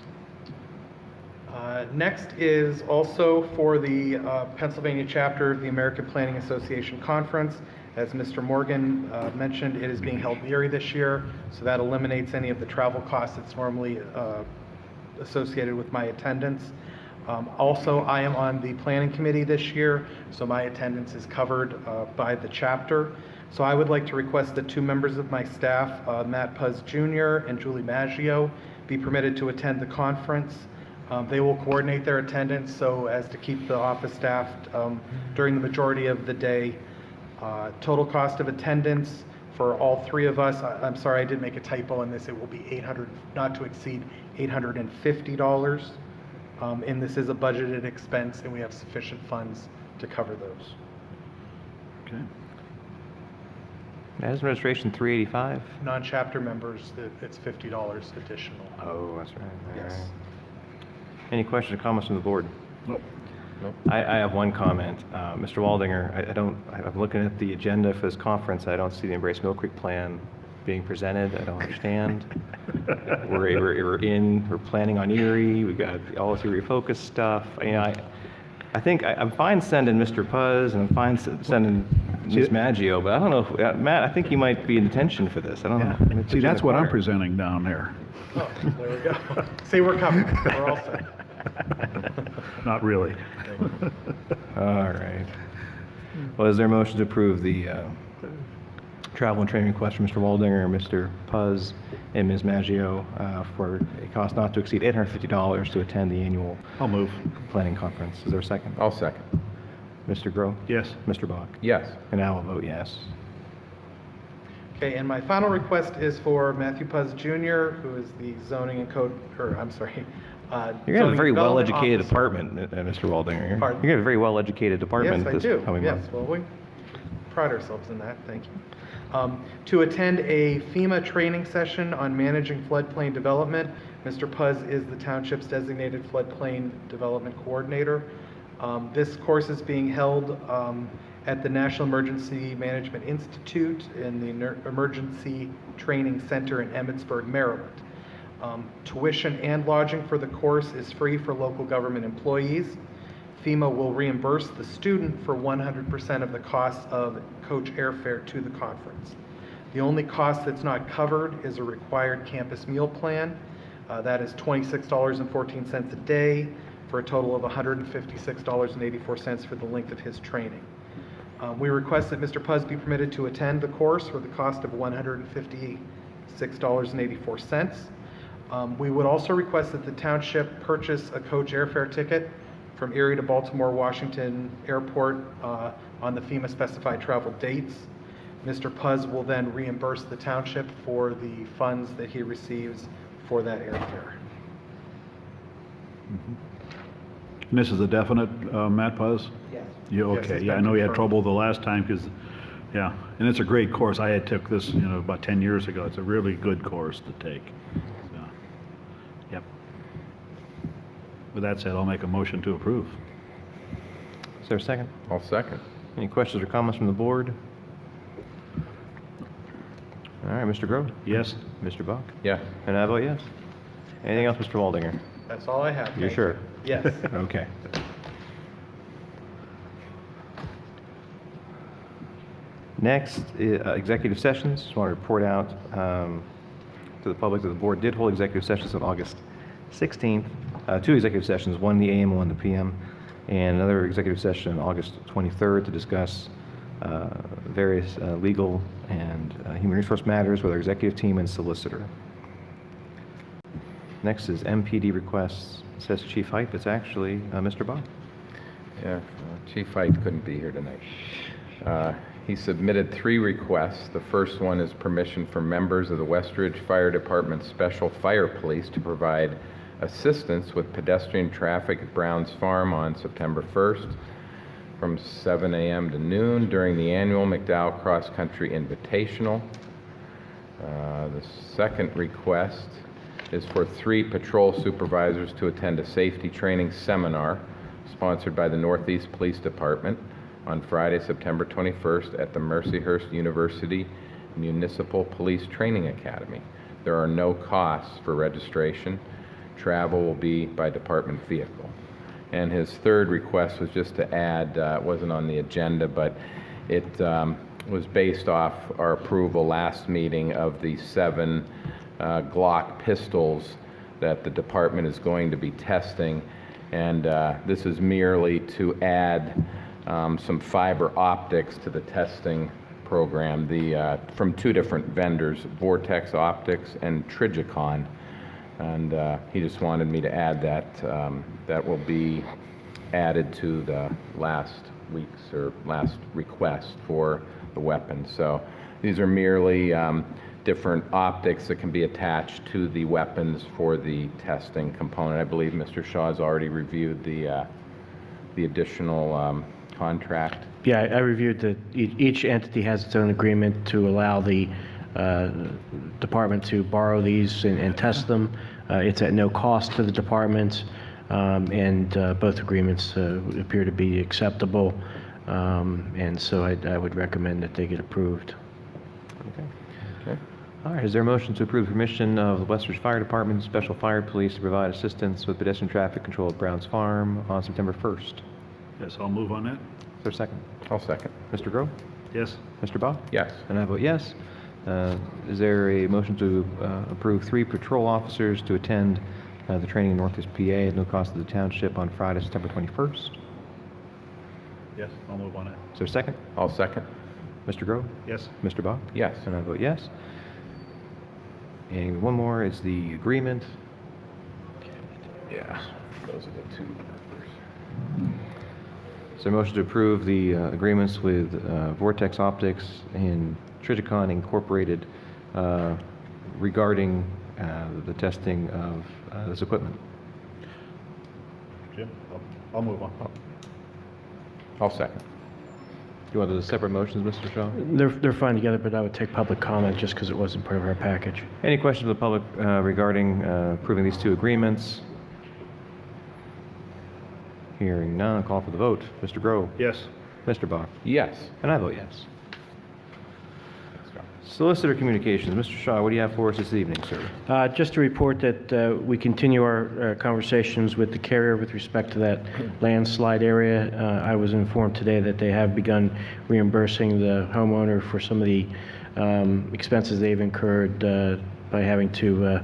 Next is also for the Pennsylvania chapter of the American Planning Association Conference. As Mr. Morgan mentioned, it is being held in Erie this year, so that eliminates any of the travel costs that's normally associated with my attendance. Also, I am on the planning committee this year, so my attendance is covered by the chapter. So I would like to request that 2 members of my staff, Matt Puz Jr. and Julie Maggio, be permitted to attend the conference. They will coordinate their attendance so as to keep the office staffed during the majority of the day. Total cost of attendance for all 3 of us, I'm sorry, I did make a typo in this, it will be not to exceed $850. And this is a budgeted expense, and we have sufficient funds to cover those. Okay. As administration 385? Non-chapter members, it's $50 additional. Oh, that's right. Yes. Any questions or comments from the board? Nope. Nope. I have one comment. Mr. Waldinger, I'm looking at the agenda for this conference. I don't see the Embrace Millcreek plan being presented. I don't understand. We're planning on Erie. We've got all this Erie focus stuff. I think I'm fine sending Mr. Puz and I'm fine sending Ms. Maggio, but I don't know if, Matt, I think you might be in detention for this. I don't know. See, that's what I'm presenting down there. Oh, there we go. See, we're coming. We're all set. Not really. All right. Well, is there a motion to approve the travel and training request from Mr. Waldinger, Mr. Puz, and Ms. Maggio for a cost not to exceed $850 to attend the annual I'll move. planning conference? Is there a second? I'll second. Mr. Grove? Yes. Mr. Bach? Yes. And I will vote yes. Okay, and my final request is for Matthew Puz Jr., who is the zoning and code, or I'm sorry. You're going to have a very well-educated officer. department, Mr. Waldinger. Pardon? You're going to have a very well-educated department Yes, I this do. coming Yes, month. well, we pride ourselves in that. Thank you. To attend a FEMA training session on managing floodplain development. Mr. Puz is the township's designated floodplain development coordinator. This course is being held at the National Emergency Management Institute in the Emergency Training Center in Emmitsburg, Maryland. Tuition and lodging for the course is free for local government employees. FEMA will reimburse the student for 100% of the cost of coach airfare to the conference. The only cost that's not covered is a required campus meal plan. That is $26.14 a day for for a total of $156.84 for the length of his training. We request that Mr. Puz be permitted to attend the course for the cost of $156.84. We would also request that the township purchase a coach airfare ticket from Erie to Baltimore Washington Airport on the FEMA specified travel dates. Mr. Puz will then reimburse the township for the funds that he receives for that airfare. And this is a definite, Matt Puz? Yes. You, Yes, okay, it's yeah, I been know you had confirmed. trouble the last time, because, yeah, and it's a great course. I had took this, about 10 years ago. It's a really good course to take. So, yep. With that said, I'll make a motion to approve. Is there a second? I'll second. Any questions or comments from the board? All right, Mr. Grove? Yes? Mr. Bach? Yes. And I vote yes. Anything else, Mr. Waldinger? That's all I have. You're Thank sure? you. Yes. Okay. Next, executive sessions. Just want to report out to the public that the board did hold executive sessions on August 16th. Two executive sessions, one in the AM and one in the PM, and another executive session on August 23rd to discuss various legal and human resource matters with our executive team and solicitor. Next is MPD requests. It says Chief Hype. It's actually Mr. Bob. Yeah, Chief Height couldn't be here tonight. He submitted 3 requests. The first one is permission for members of the Westridge Fire Department Special Fire Police to provide assistance with pedestrian traffic at Brown's Farm on September 1st from 7 a.m. to noon during the annual McDowell Cross Country Invitational. The second request is for 3 patrol supervisors to attend a safety training seminar sponsored by the Northeast Police Department on Friday, September 21st at the Mercyhurst University Municipal Police Training Academy. There are no costs for registration. Travel will be by department vehicle. And his third request was just to add, it wasn't on the agenda, but it was based off our approval last meeting of the 7 Glock pistols that the department is going to be testing. And this is merely to add some fiber optics to the testing program, from 2 different vendors, Vortex Optics and Trigicon. And he just wanted me to add that. That will be added to the last request for the weapons. So these are merely different optics that can be attached to the weapons for the testing component. I believe Mr. Shaw has already reviewed the additional contract. Yeah, I reviewed that each entity has its own agreement to allow the department to borrow these and test them. It's at no cost to the department, and both agreements appear to be acceptable, and so I would recommend that they get approved. Okay. All right, is there a motion to approve permission of the Westridge Fire Department Special Fire Police to provide assistance with pedestrian traffic control at Brown's Farm on September 1st? Yes, I'll move on that. Is there a second? I'll second. Mr. Grove? Yes? Mr. Bob? Yes. And I vote yes. Is there a motion to approve 3 patrol officers to attend the training in Northeast PA at no cost to the township on Friday, September 21st? Yes, I'll move on it. Is there a second? I'll second. Mr. Grove? Yes? Mr. Bob? Yes. And I vote yes. And one more is the agreement. Yeah, those are the 2 numbers. Is there a motion to approve the agreements with Vortex Optics and Trigicon Incorporated regarding the testing of this equipment? Jim? I'll move on. I'll second. You want those separate motions, Mr. Shaw? They're fine together, but I would take public comment just because it wasn't part of our package. Any questions of the public regarding approving these 2 agreements? Hearing none, I'll call for the vote. Mr. Grove? Yes. Mr. Bach? Yes. And I vote yes. Solicitor Communications. Mr. Shaw, what do you have for us this evening, sir? Just to report that we continue our conversations with the carrier with respect to that landslide area. I was informed today that they have begun reimbursing the homeowner for some of the expenses they've incurred by having to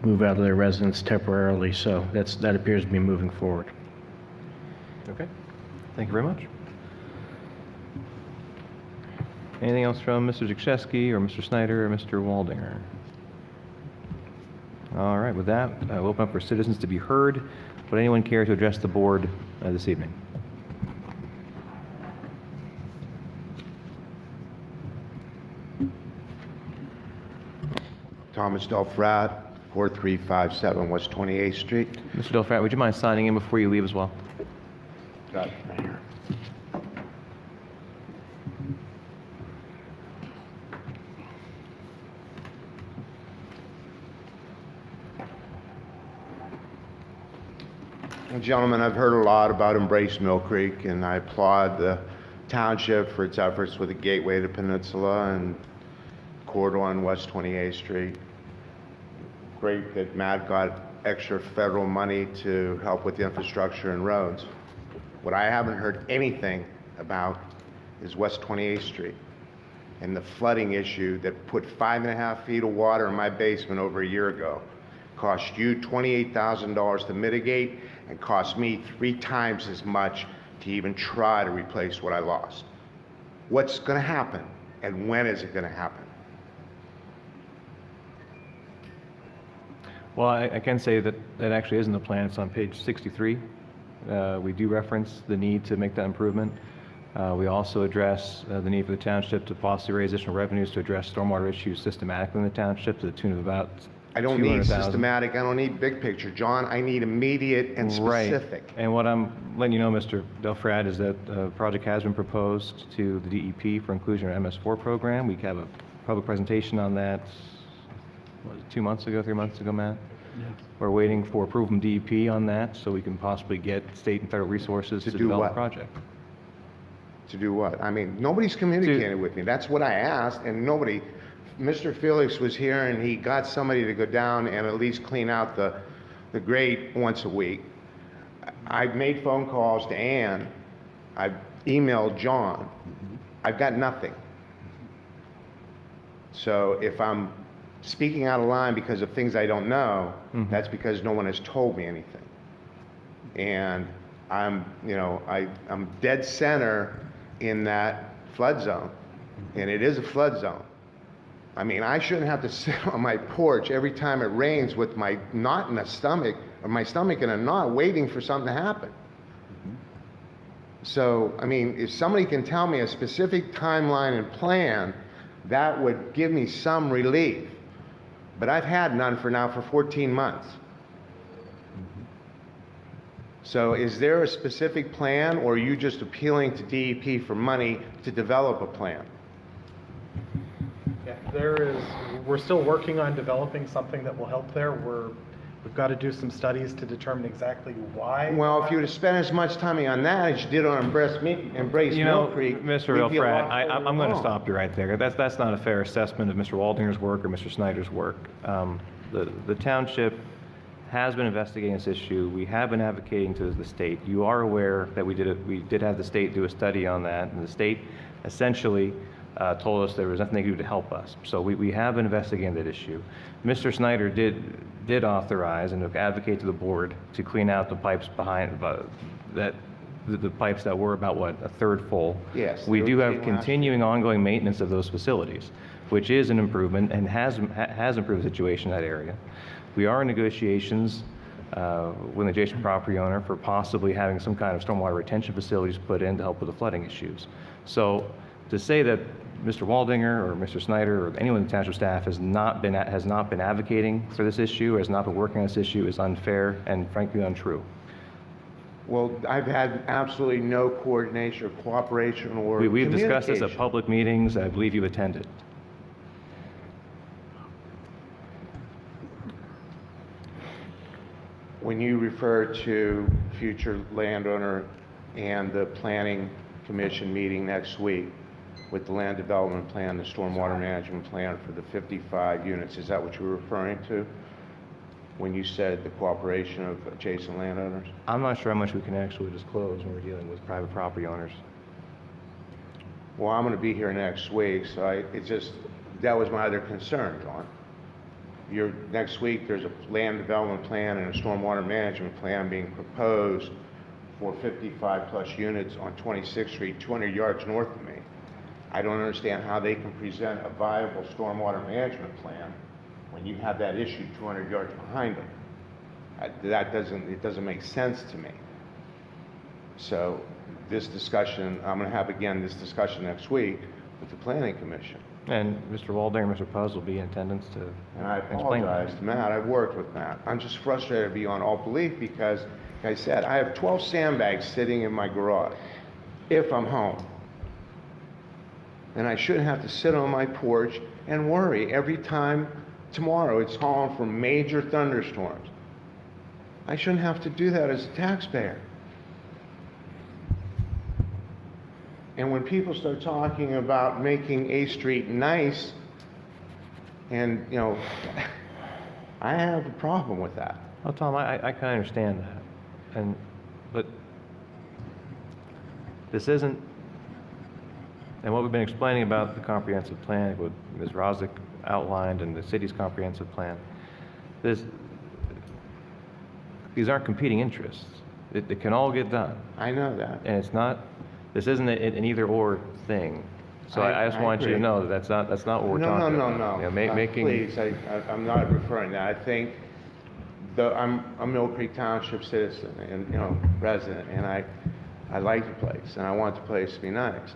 move out of their residence temporarily, so that appears to be moving forward. Okay. Thank you very much. Anything else from Mr. Zakrzewski or Mr. Snyder or Mr. Waldinger? All right, with that, we'll open up for citizens to be heard. Would anyone care to address the board this evening? Thomas Delfrat, 4357 West 28th Street. Mr. Delfrat, would you mind signing in before you leave as well? Got it right here. Well, gentlemen, I've heard a lot about Embrace Millcreek, and I applaud the township for its efforts with the gateway to Peninsula and corridor on West 28th Street. Great that Matt got extra federal money to help with the infrastructure and roads. What I haven't heard anything about is West 28th Street and the flooding issue that put 5.5 feet of water in my basement over a year ago. Cost you $28,000 to mitigate and cost me 3 times as much to even try to replace what I lost. What's going to happen and when is it going to happen? Well, I can say that that actually is in the plan. It's on page 63. We do reference the need to make that improvement. We also address the need for the township to possibly raise additional revenues to address stormwater issues systematically in the township to the tune of about I don't need $200,000. systematic, I don't need big picture, John. I need immediate and specific. Right. And what I'm letting you know, Mr. Delfrat, is that a project has been proposed to the DEP for inclusion in our MS4 program. We have a public presentation on that, what was it, 2 months ago, 3 months ago, Matt? Yeah. We're waiting for approval from DEP on that so we can possibly get state and federal resources to develop the project. To do what? I mean, nobody's communicated with me. That's what I asked, and nobody. Mr. Felix was here, and he got somebody to go down and at least clean out the grate once a week. I've made phone calls to Ann. I've emailed John. I've got nothing. So if I'm speaking out of line because of things I don't know, that's because no one has told me anything. And I'm dead center in that flood zone, and it is a flood zone. I mean, I shouldn't have to sit on my porch every time it rains with my knot in the stomach, or my stomach in a knot, waiting for something to happen. So, I mean, if somebody can tell me a specific timeline and plan, that would give me some relief. But I've had none for 14 months. So is there a specific plan, or are you just appealing to DEP for money to develop a plan? Yeah, we're still working on developing something that will help there. We've got to do some studies to determine exactly why. Well, if you would have spent as much time on that as you did on Embrace Millcreek, Mr. Delfrat, I'm going to stop you right there. That's not a fair assessment of Mr. Waldinger's work or Mr. Snyder's work. The township has been investigating this issue. We have been advocating to the state. You are aware that we did have the state do a study on that, and the state essentially told us there was nothing they could do to help us. So we have been investigating that issue. Mr. Snyder did authorize and advocate to the board to clean out the pipes behind the pipes that were about, what, a third full. Yes. We do have continuing ongoing maintenance of those facilities, which is an improvement and has improved the situation in that area. We are in negotiations with an adjacent property owner for possibly having some kind of stormwater retention facilities put in to help with the flooding issues. So to say that Mr. Waldinger or Mr. Snyder or anyone in the township staff has not been advocating for this issue, or has not been working on this issue, is unfair and frankly untrue. Well, I've had absolutely no coordination or cooperation or We've discussed this at communication. public meetings. I believe you attended. When you refer to future landowner and the planning commission meeting next week with the land development plan, the stormwater management plan for the 55 units, is that what you were referring to when you said the cooperation of adjacent landowners? I'm not sure how much we can actually disclose when we're dealing with private property owners. Well, I'm going to be here next week, so that was my other concern, John. next week, there's a land development plan and a stormwater management plan being proposed for 55-plus units on 26th Street, 200 yards north of me. I don't understand how they can present a viable stormwater management plan when you have that issue 200 yards behind them. It doesn't make sense to me. So this discussion, I'm going to have again this discussion next week with the Planning Commission. And Mr. Waldinger and Mr. Puz will be in attendance to And I explain that. apologize to Matt. I've worked with Matt. I'm just frustrated beyond all belief because, like I said, I have 12 sandbags sitting in my garage if I'm home. And I shouldn't have to sit on my porch and worry every time tomorrow it's calling for major thunderstorms. I shouldn't have to do that as a taxpayer. And when people start talking about making A Street nice, and, you know, I have a problem with that. Well, Tom, I kind of understand that. But this isn't, and what we've been explaining about the comprehensive plan, what Ms. Rosick outlined and the city's comprehensive plan, these aren't competing interests. It can all get done. I know that. And it's not, this isn't an either-or thing. So I just want you to agree. know that that's not what we're talking about. No. You know, making, Please, I'm not referring to that. I think I'm a Millcreek Township citizen and, you know, resident, and I like the place, and I want the place to be nice.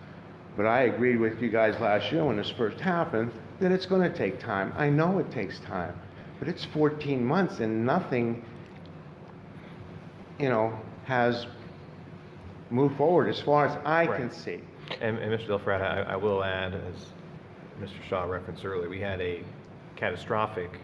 But I agreed with you guys last year when this first happened that it's going to take time. I know it takes time, but it's 14 months and nothing, you know, has moved forward as far as I can see. and Mr. Delfrat, I will add, as Mr. Shaw referenced earlier, we had a catastrophic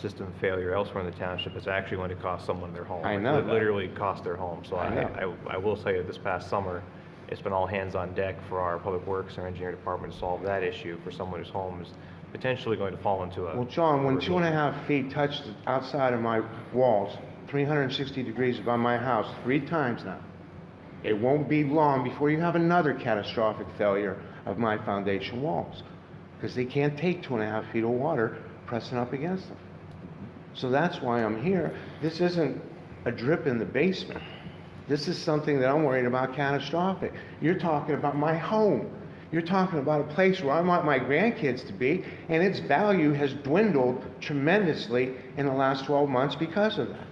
system failure elsewhere in the township that's actually going to cost someone their home. I know that. Literally cost their home. So I know. I will say that this past summer, it's been all hands on deck for our public works and our engineering department to solve that issue for someone whose home is potentially going to fall into a... Well, John, when ravine. 2.5 feet touched the outside of my walls, 360 degrees above my house 3 times now, it won't be long before you have another catastrophic failure of my foundation walls, because they can't take 2.5 feet of water pressing up against them. So that's why I'm here. This isn't a drip in the basement. This is something that I'm worried about catastrophic. You're talking about my home. You're talking about a place where I want my grandkids to be, and its value has dwindled tremendously in the last 12 months because of that.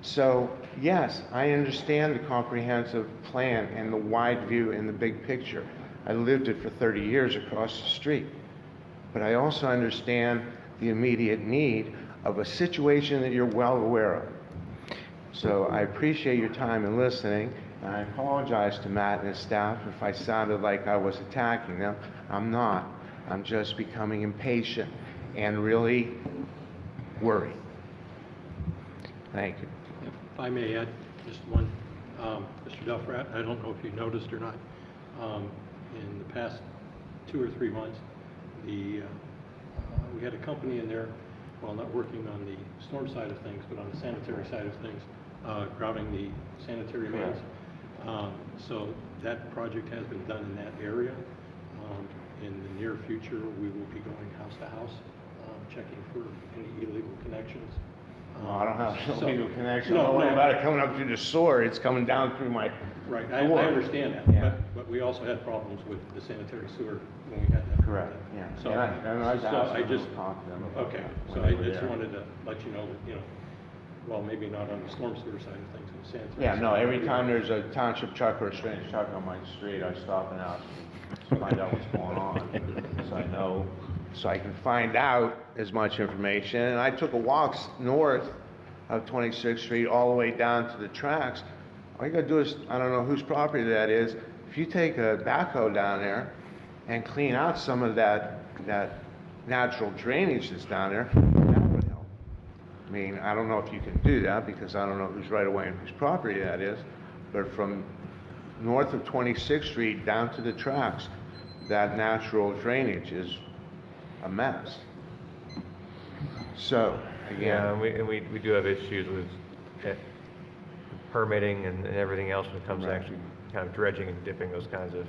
So, yes, I understand the comprehensive plan and the wide view and the big picture. I lived it for 30 years across the street. But I also understand the immediate need of a situation that you're well aware of. So I appreciate your time in listening, and I apologize to Matt and his staff if I sounded like I was attacking them. I'm not. I'm just becoming impatient and really worried. Thank you. If I may add just one, Mr. Delfrat, I don't know if you noticed or not, in the past 2 or 3 months, we had a company in there, well, not working on the storm side of things, but on the sanitary side of things, grouting the sanitary mains. So that project has been done in that area. In the near future, we will be going house to house, checking for any illegal connections. Well, I don't have So- a legal connection. No, I don't worry no. about it coming up through the sewer. It's coming down through my Right, I door. understand that, Yeah. but we also had problems with the sanitary sewer when we had that. Correct, yeah. So, And I was so asked I them to just, talk to them about okay, that so when I they were just there. wanted to let you know that, you know, well, maybe not on the storm sewer side of things, the sanitary. Yeah, no, side. every time there's a township truck or a strange truck on my street, I stop and ask to find out what's going on. So I know, so I can find out as much information. And I took a walk north of 26th Street all the way down to the tracks. All you gotta do is, I don't know whose property that is, if you take a backhoe down there and clean out some of that natural drainage that's down there, that would help. I mean, I don't know if you can do that because I don't know whose right of way and whose property that is, but from north of 26th Street down to the tracks, that natural drainage is a mess. So, Yeah, again, and we do have issues with permitting and everything else when it comes to Right. actually kind of dredging and dipping those kinds of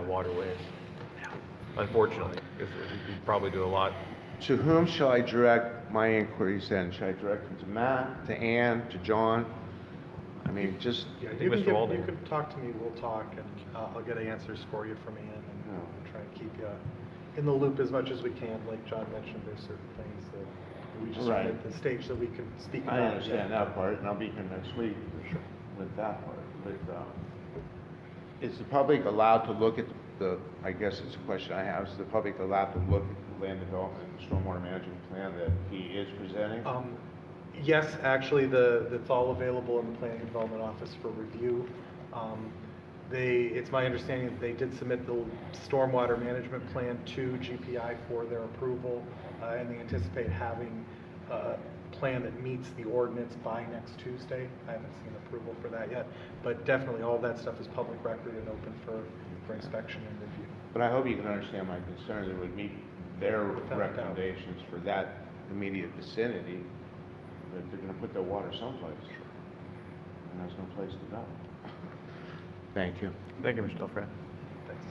waterways. Unfortunately, because we probably do a lot To whom shall I direct my inquiries then? Should I direct them to Matt, to Ann, to John? I mean, just, Yeah, think you can Mr. give, Walden- you can talk to me, we'll talk, and I'll get answers for you from Ian, and Yeah. try and keep you in the loop as much as we can. Like John mentioned, there's certain things that we just aren't Right. at the stage that we can speak about. I yet. understand that part, and I'll be here next week with that part. But is the public allowed to look at I guess it's a question I have, is the public allowed to look at the land development and stormwater management plan that he is presenting? Yes, actually, that's all available in the Planning and Development Office for review. It's my understanding that they did submit the stormwater management plan to GPI for their approval, and they anticipate having a plan that meets the ordinance by next Tuesday. I haven't seen approval for that yet, but definitely all that stuff is public record and open for inspection and review. But I hope you can understand my concern, it would meet their recommendations for that immediate vicinity, that they're gonna put their water someplace, and there's no place to go. Thank you. Thank you, Mr. Delfrat. Thanks.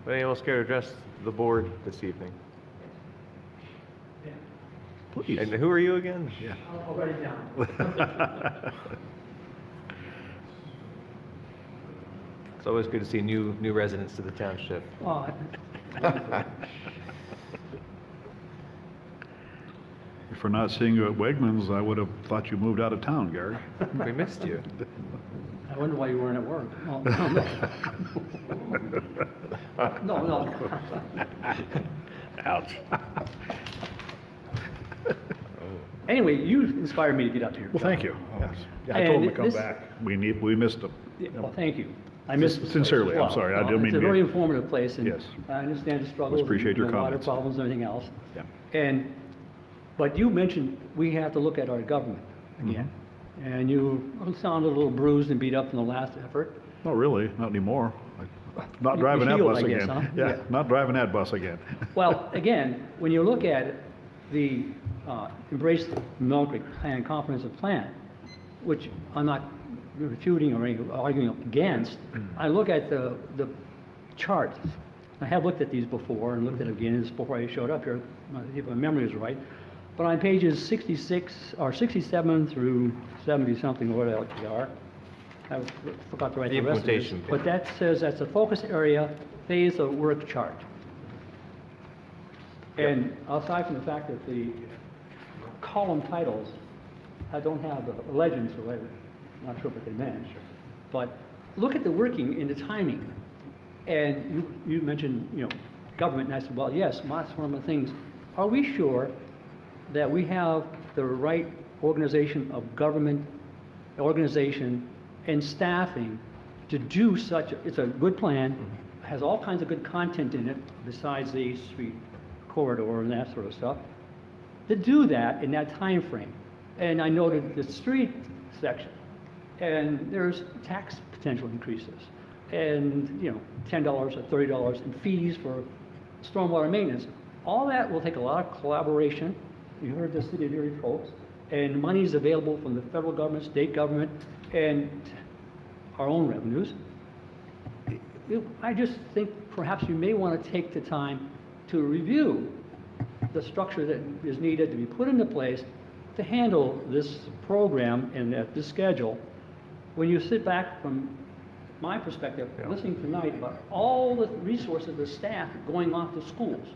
Would anyone else care to address the board this evening? Please. And who are you again? Yeah. I'll write it down. It's always good to see new residents to the township. Oh, For not seeing you at Wegmans, I would have thought you moved out of town, Gary. We missed you. I wonder why you weren't at work. No, no. Ouch. Anyway, you inspired me to get up here. Well, thank you. Yeah. I told him to And come this- back. We missed him. Yeah, well, thank you. I missed this place Sincerely, as I'm well. sorry. I didn't mean to It's a be- very informative place, and Yes. I understand the struggles. appreciate your and the water comments. problems and everything else. Yeah. But you mentioned we have to look at our government again. Mm-hmm. And you sounded a little bruised and beat up in the last effort. Not really, not anymore. Not You driving that healed, bus I guess, again. huh? Yeah, Yeah. not driving that bus again. Well, again, when you look at it, the Embrace the Millcreek Plan, Comprehensive Plan, which I'm not refuting or arguing against, I look at the charts. I have looked at these before and looked at it again before I showed up here, if my memory is right. But on pages 66 or 67 through 70-something, or whatever they are, I forgot to write the rest of this. implementation. But that says that's a focus area, phase of work chart. And aside from the fact that the column titles, I don't have the legends, so I'm not sure what they meant. But look at the working and the timing. And you mentioned, government, and I said, well, yes, that's one of the things. Are we sure that we have the right organization of government, organization, and staffing to do it's a good plan, has all kinds of good content in it, besides the 8th Street corridor and that sort of stuff, to do that in that time frame. And I noted the street section, and there's tax potential increases, and, $10 or $30 in fees for stormwater maintenance. All that will take a lot of collaboration. You heard the city of Erie folks, and money is available from the federal government, state government, and our own revenues. I just think perhaps you may want to take the time to review the structure that is needed to be put into place to handle this program and this schedule. When you sit back from my perspective, listening tonight about all the resources, the staff going off to schools,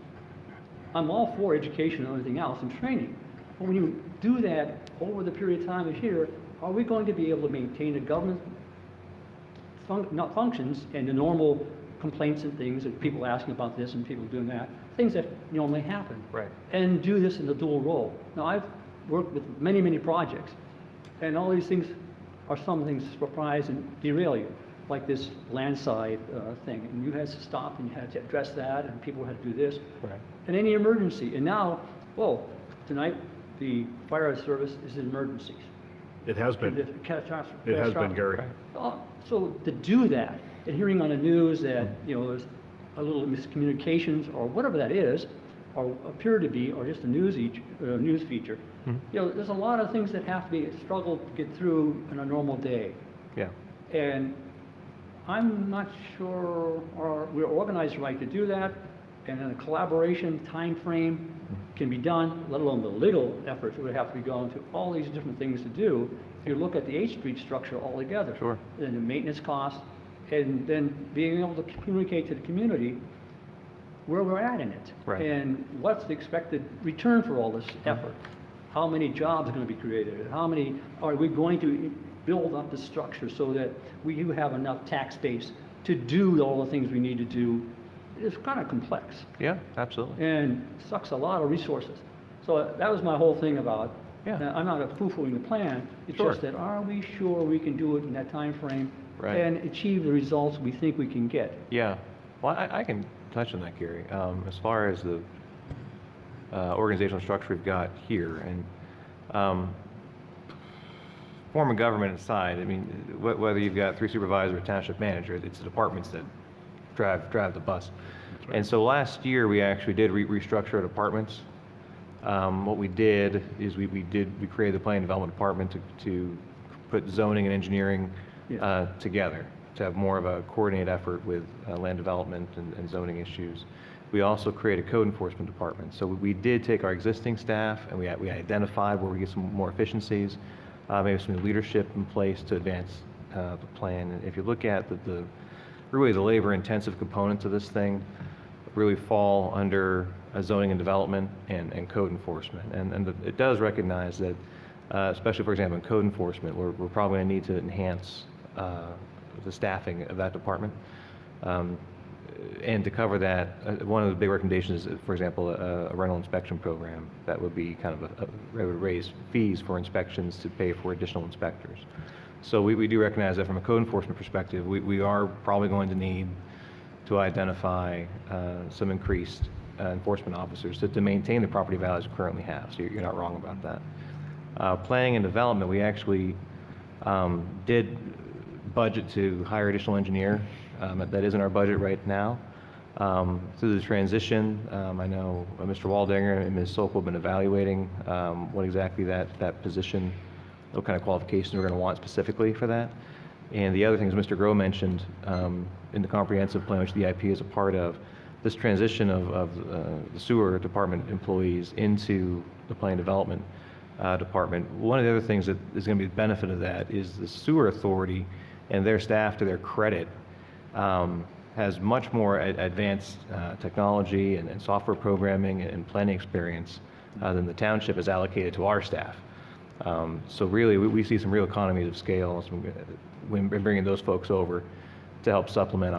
I'm all for education and everything else and training. But when you do that over the period of time here, are we going to be able to maintain the government functions and the normal complaints and things and people asking about this and people doing that, things that normally happen. Right. And do this in a dual role. Now, I've worked with many, many projects, and all these things are some things surprise and derail you, like this landside thing. And you had to stop and you had to address that, and people had to do this. Right. And any emergency. And now, tonight, the fire service is in emergencies. It has been. It has been, Gary. So to do that, and hearing on the news that, there's a little miscommunications or whatever that is, or appear to be, or just a news feature, there's a lot of things that have to be struggled to get through in a normal day. Yeah. And I'm not sure we're organized right to do that, and in a collaboration time frame can be done, let alone the legal efforts that would have to be going to all these different things to do. If you look at the 8th Street structure altogether, Sure. and the maintenance costs, and then being able to communicate to the community where we're at in it. Right. And what's the expected return for all this effort? How many jobs are going to be created? How many are we going to build up the structure so that we do have enough tax base to do all the things we need to do? It's kind of complex Yeah, absolutely. and sucks a lot of resources. So that was my whole thing about, Yeah. I'm not poo-pooing the plan, it's Sure. just that are we sure we can do it in that time frame Right. and achieve the results we think we can get? Yeah. Well, I can touch on that, Gary. As far as the organizational structure we've got here, and form of government aside, I mean, whether you've got 3 supervisors or a township manager, it's the departments that drive the bus. Right. And so last year, we actually did restructure our departments. What we did is we created the planning development department to put zoning and engineering together, to have more of a coordinated effort with land development and zoning issues. We also created a code enforcement department. So we did take our existing staff and we identified where we get some more efficiencies, maybe some leadership in place to advance the plan. And if you look at really the labor-intensive components of this thing, really fall under zoning and development and code enforcement. And it does recognize that, especially for example in code enforcement, we're probably going to need to enhance the staffing of that department. And to cover that, one of the big recommendations is, for example, a rental inspection program that would be kind of that would raise fees for inspections to pay for additional inspectors. So we do recognize that from a code enforcement perspective, we are probably going to need to identify some increased enforcement officers to maintain the property values we currently have. So you're not wrong about that. Planning and development, we actually did budget to hire additional engineer. That is in our budget right now. Through the transition, I know Mr. Waldinger and Ms. Sokol have been evaluating what exactly that position, what kind of qualifications we're going to want specifically for that. And the other thing, as Mr. Groh mentioned, in the comprehensive plan, which the IP is a part of, this transition of the sewer department employees into the planning development department, one of the other things that is going to be the benefit of that is the sewer authority and their staff, to their credit, has much more advanced technology and software programming and planning experience than the township has allocated to our staff. So really, we see some real economies of scale when bringing those folks over to help supplement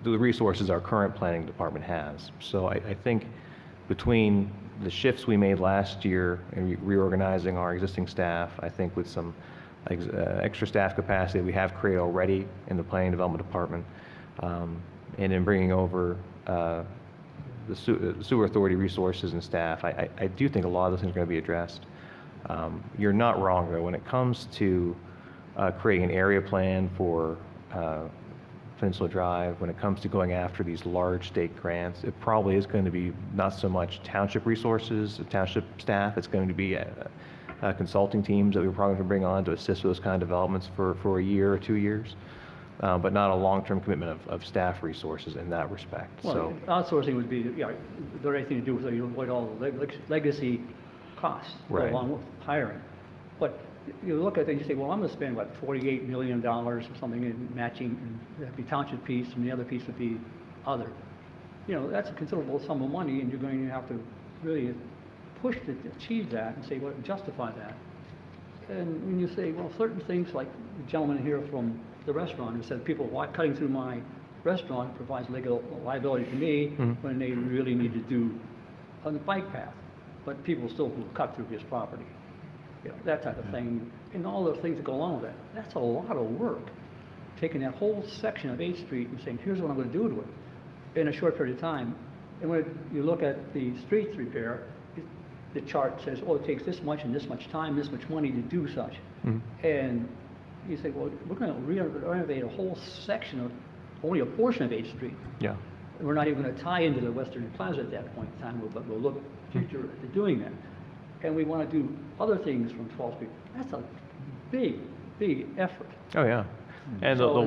the resources our current planning department has. So I think between the shifts we made last year and reorganizing our existing staff, I think with some extra staff capacity we have created already in the planning development department, and in bringing over the sewer authority resources and staff, I do think a lot of those things are going to be addressed. You're not wrong, though, when it comes to creating an area plan for Peninsula Drive, when it comes to going after these large state grants, it probably is going to be not so much township resources, township staff, it's going to be consulting teams that we're probably going to bring on to assist with those kind of developments for a year or 2 years, but not a long-term commitment of staff resources in that respect. Well, so outsourcing would be the right thing to do, so you avoid all the legacy costs Right. along with hiring. But you look at it and you say, well, I'm going to spend, what, $48 million or something in matching, and that'd be township piece, and the other piece would be other. You know, that's a considerable sum of money, and you're going to have to really push to achieve that and say, well, justify that. And when you say, well, certain things like the gentleman here from the restaurant who said people cutting through my restaurant provides legal liability to me when they really need to do on the bike path, but people still will cut through his property. You know, that type of thing, and all those things that go along with that. That's a lot of work, taking that whole section of 8th Street and saying, here's what I'm going to do to it in a short period of time. And when you look at the streets repair, the chart says, oh, it takes this much and this much time, this much money to do such. And you say, well, we're going to renovate a whole section of only a portion of 8th Street. yeah, And we're not even going to tie into the Western Plaza at that point in time, but we'll look future at doing that. And we want to do other things from 12th Street. That's a big, big effort. oh yeah. And So,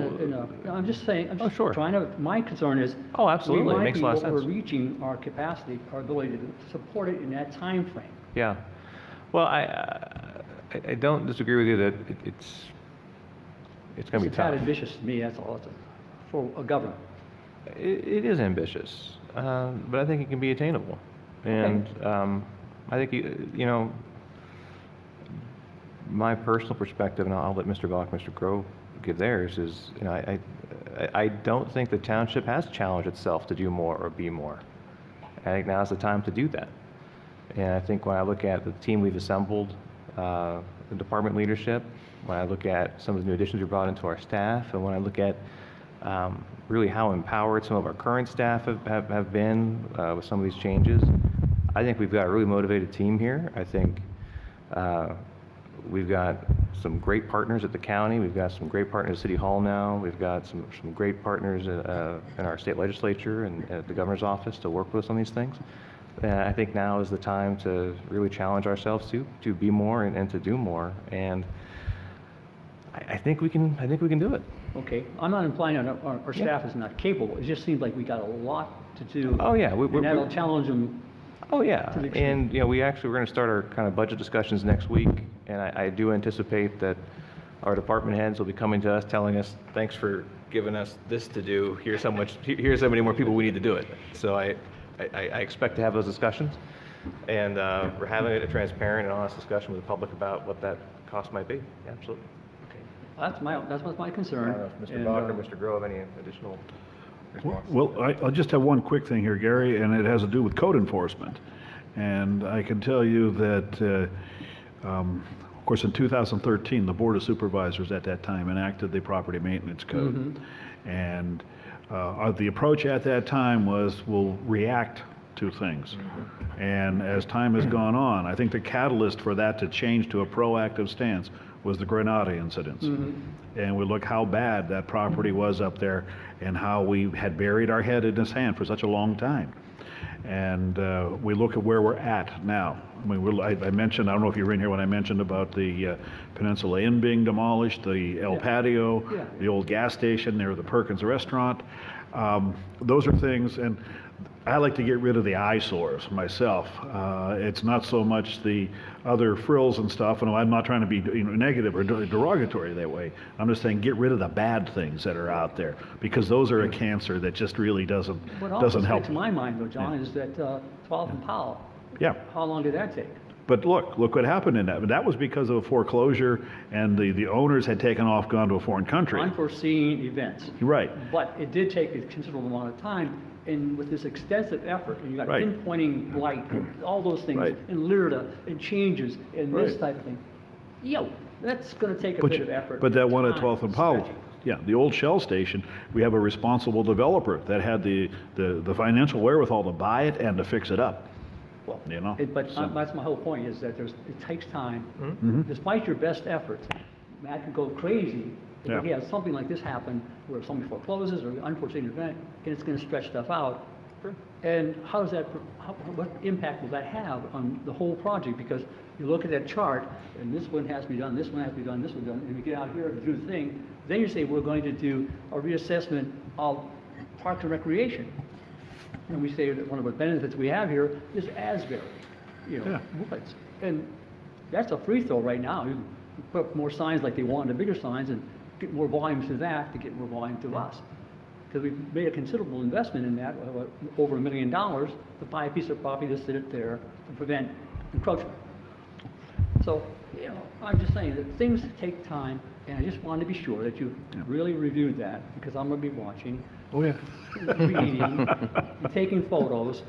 I'm just saying, I'm just sure. trying to, my concern is. Oh, absolutely. It We might makes a be lot of sense. overreaching our capacity, our ability to support it in that time frame. Yeah. Well, I don't disagree with you that it's going to be It's a tad tough. ambitious to me, that's all, for a government. It is ambitious, but I think it can be attainable. And I think, my personal perspective, and I'll let Mr. Bach, Mr. Grove give theirs, is, I don't think the township has challenged itself to do more or be more. I think now's the time to do that. And I think when I look at the team we've assembled, the department leadership, when I look at some of the new additions we brought into our staff, and when I look at really how empowered some of our current staff have been with some of these changes, I think we've got a really motivated team here. I think we've got some great partners at the county. We've got some great partners at City Hall now. We've got some great partners in our state legislature and at the governor's office to work with us on these things. And I think now is the time to really challenge ourselves to be more and to do more. And I think we can do it. Okay, I'm not implying our staff is not capable, it just seems like we got a lot to do. Oh, yeah. And that'll challenge them. Oh, yeah. And, we're going to start our kind of budget discussions next week. And I do anticipate that our department heads will be coming to us, telling us, thanks for giving us this to do. Here's how many more people we need to do it. So I expect to have those discussions. And we're having a transparent and honest discussion with the public about what that cost might be. Yeah, absolutely. That's what's my concern. I don't know if Mr. Bach or Mr. Grove have any additional response? Well, I'll just have one quick thing here, Gary, and it has to do with code enforcement. And I can tell you that, of course, in 2013, the Board of Supervisors at that time enacted the Property Maintenance Code. And the approach at that time was we'll react to things. And as time has gone on, I think the catalyst for that to change to a proactive stance was the Grenada incidents. And we look how bad that property was up there and how we had buried our head in the sand for such a long time. And we look at where we're at now. I mean, I mentioned, I don't know if you were in here when I mentioned about the Peninsula Inn being demolished, the El Patio, the old gas station near the Perkins restaurant. Those are things, and I like to get rid of the eyesores myself. It's not so much the other frills and stuff, and I'm not trying to be negative or derogatory that way. I'm just saying get rid of the bad things that are out there, because those are a cancer that just really doesn't help. To my mind, though, John, is that 12th and Powell. Yeah. How long did that take? But look what happened in that. That was because of a foreclosure, and the owners had taken off, gone to a foreign country. Unforeseen events. Right. But it did take a considerable amount of time, and with this extensive effort, and you got pinpointing blight, all those things, and LIRTA, and changes, and this type of thing. That's going to take a bit of effort. But that one at 12th and Powell, the old Shell station, we have a responsible developer that had the financial wherewithal to buy it and to fix it up. Well, that's my whole point, is that it takes time. Despite your best efforts, Matt can go crazy if he has something like this happen where somebody forecloses or an unforeseen event, and it's going to stretch stuff out. And how does that, what impact will that have on the whole project? Because you look at that chart, and this one has to be done, this one has to be done, this one done, and we get out here to do the thing, then you say we're going to do a reassessment of Parks and Recreation. And we say that one of the benefits we have here is Asbury, woods. And that's a free throw right now. You put up more signs like they want, the bigger signs, and get more volume to that to get more volume to us. Because we've made a considerable investment in that, over $1 million, to buy a piece of property to sit it there to prevent encroachment. So, I'm just saying that things take time, and I just wanted to be sure that you really reviewed that, because I'm going to be watching. Oh, yeah. Reading, taking photos.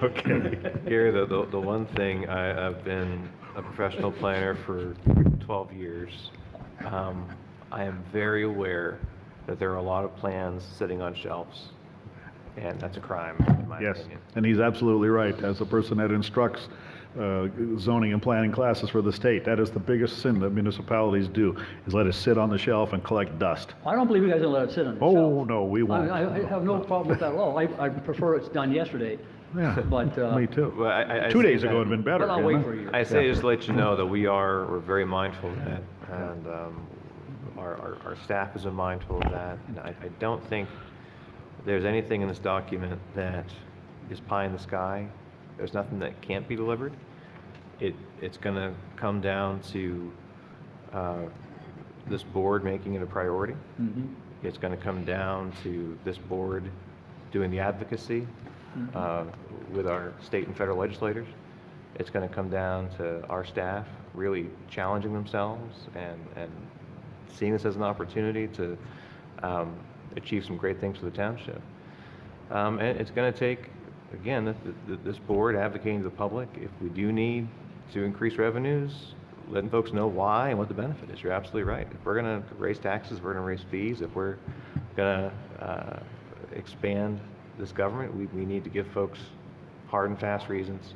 Okay. Gary, the one thing, I've been a professional planner for 12 years. I am very aware that there are a lot of plans sitting on shelves, and that's a crime, in my opinion. And he's absolutely right. As a person that instructs zoning and planning classes for the state, that is the biggest sin that municipalities do, is let it sit on the shelf and collect dust. I don't believe you guys will let it sit on the shelf. Oh, no, we won't. I have no problem with that at all. I prefer it's done yesterday. Yeah, but, me too. Well, 2 days ago would have been better. But I'll wait for a year. I say just to let you know that we're very mindful of that, and Our staff has been mindful of that, and I don't think there's anything in this document that is pie in the sky. There's nothing that can't be delivered. It's going to come down to this board making it a priority. It's going to come down to this board doing the advocacy with our state and federal legislators. It's going to come down to our staff really challenging themselves and seeing this as an opportunity to achieve some great things for the township. And it's going to take, again, this board advocating to the public. If we do need to increase revenues, letting folks know why and what the benefit is. You're absolutely right. If we're going to raise taxes, if we're going to raise fees, if we're going to expand this government, we need to give folks hard and fast reasons,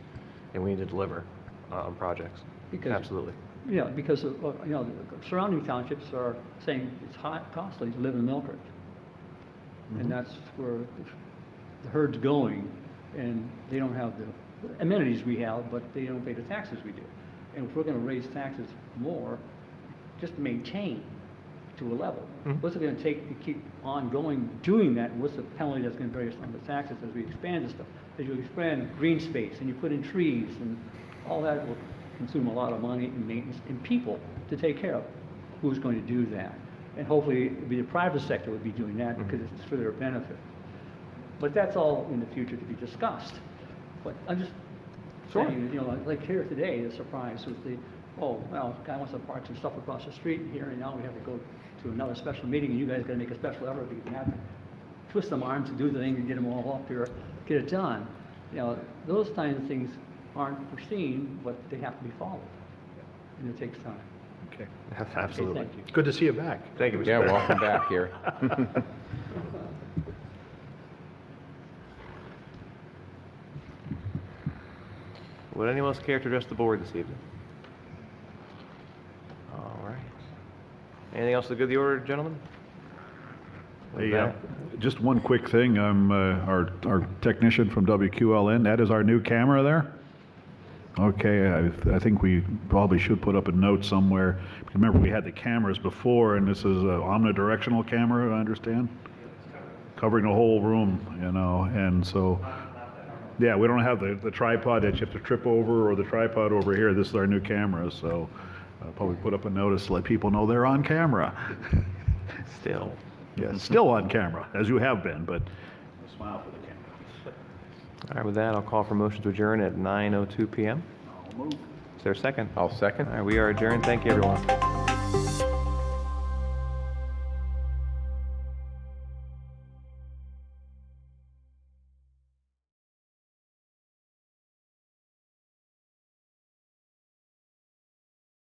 and we need to deliver on projects. Absolutely. Yeah, because of, the surrounding townships are saying it's costly to live in Millcreek. And that's where the herd's going, and they don't have the amenities we have, but they don't pay the taxes we do. And if we're going to raise taxes more, just to maintain to a level, what's it going to take to keep on going doing that? And what's the penalty that's going to be based on the taxes as we expand this stuff? As you expand green space and you put in trees, and all that will consume a lot of money and maintenance and people to take care of. Who's going to do that? And hopefully it'll be the private sector would be doing that because it's for their benefit. But that's all in the future to be discussed. But I'm just saying, like here today, the surprise was well, guy wants to park some stuff across the street here, and now we have to go to another special meeting, and you guys got to make a special effort to have to twist some arms to do the thing and get them all up here, get it done. Those kinds of things aren't foreseen, but they have to be followed, and it takes time. Okay. Absolutely. Okay, thank you. Good to see you back. Thank you, Mr. Yeah, Mayor. welcome back here. Would anyone else care to address the board this evening? All right. Anything else to good the order, gentlemen? With that- Just one quick thing. I'm our technician from WQLN. That is our new camera there. Okay, I think we probably should put up a note somewhere. Remember, we had the cameras before, and this is an omnidirectional camera, I understand? Covering the whole room, and so, yeah, we don't have the tripod that you have to trip over or the tripod over here. This is our new camera, so I'll probably put up a notice to let people know they're on camera. Still. Yeah, still on camera, as you have been, but a smile for the camera. All right, with that, I'll call for motion to adjourn at 9:02 p.m. I'll move. Is there a second? I'll second. All right, we are adjourned. Thank you, everyone.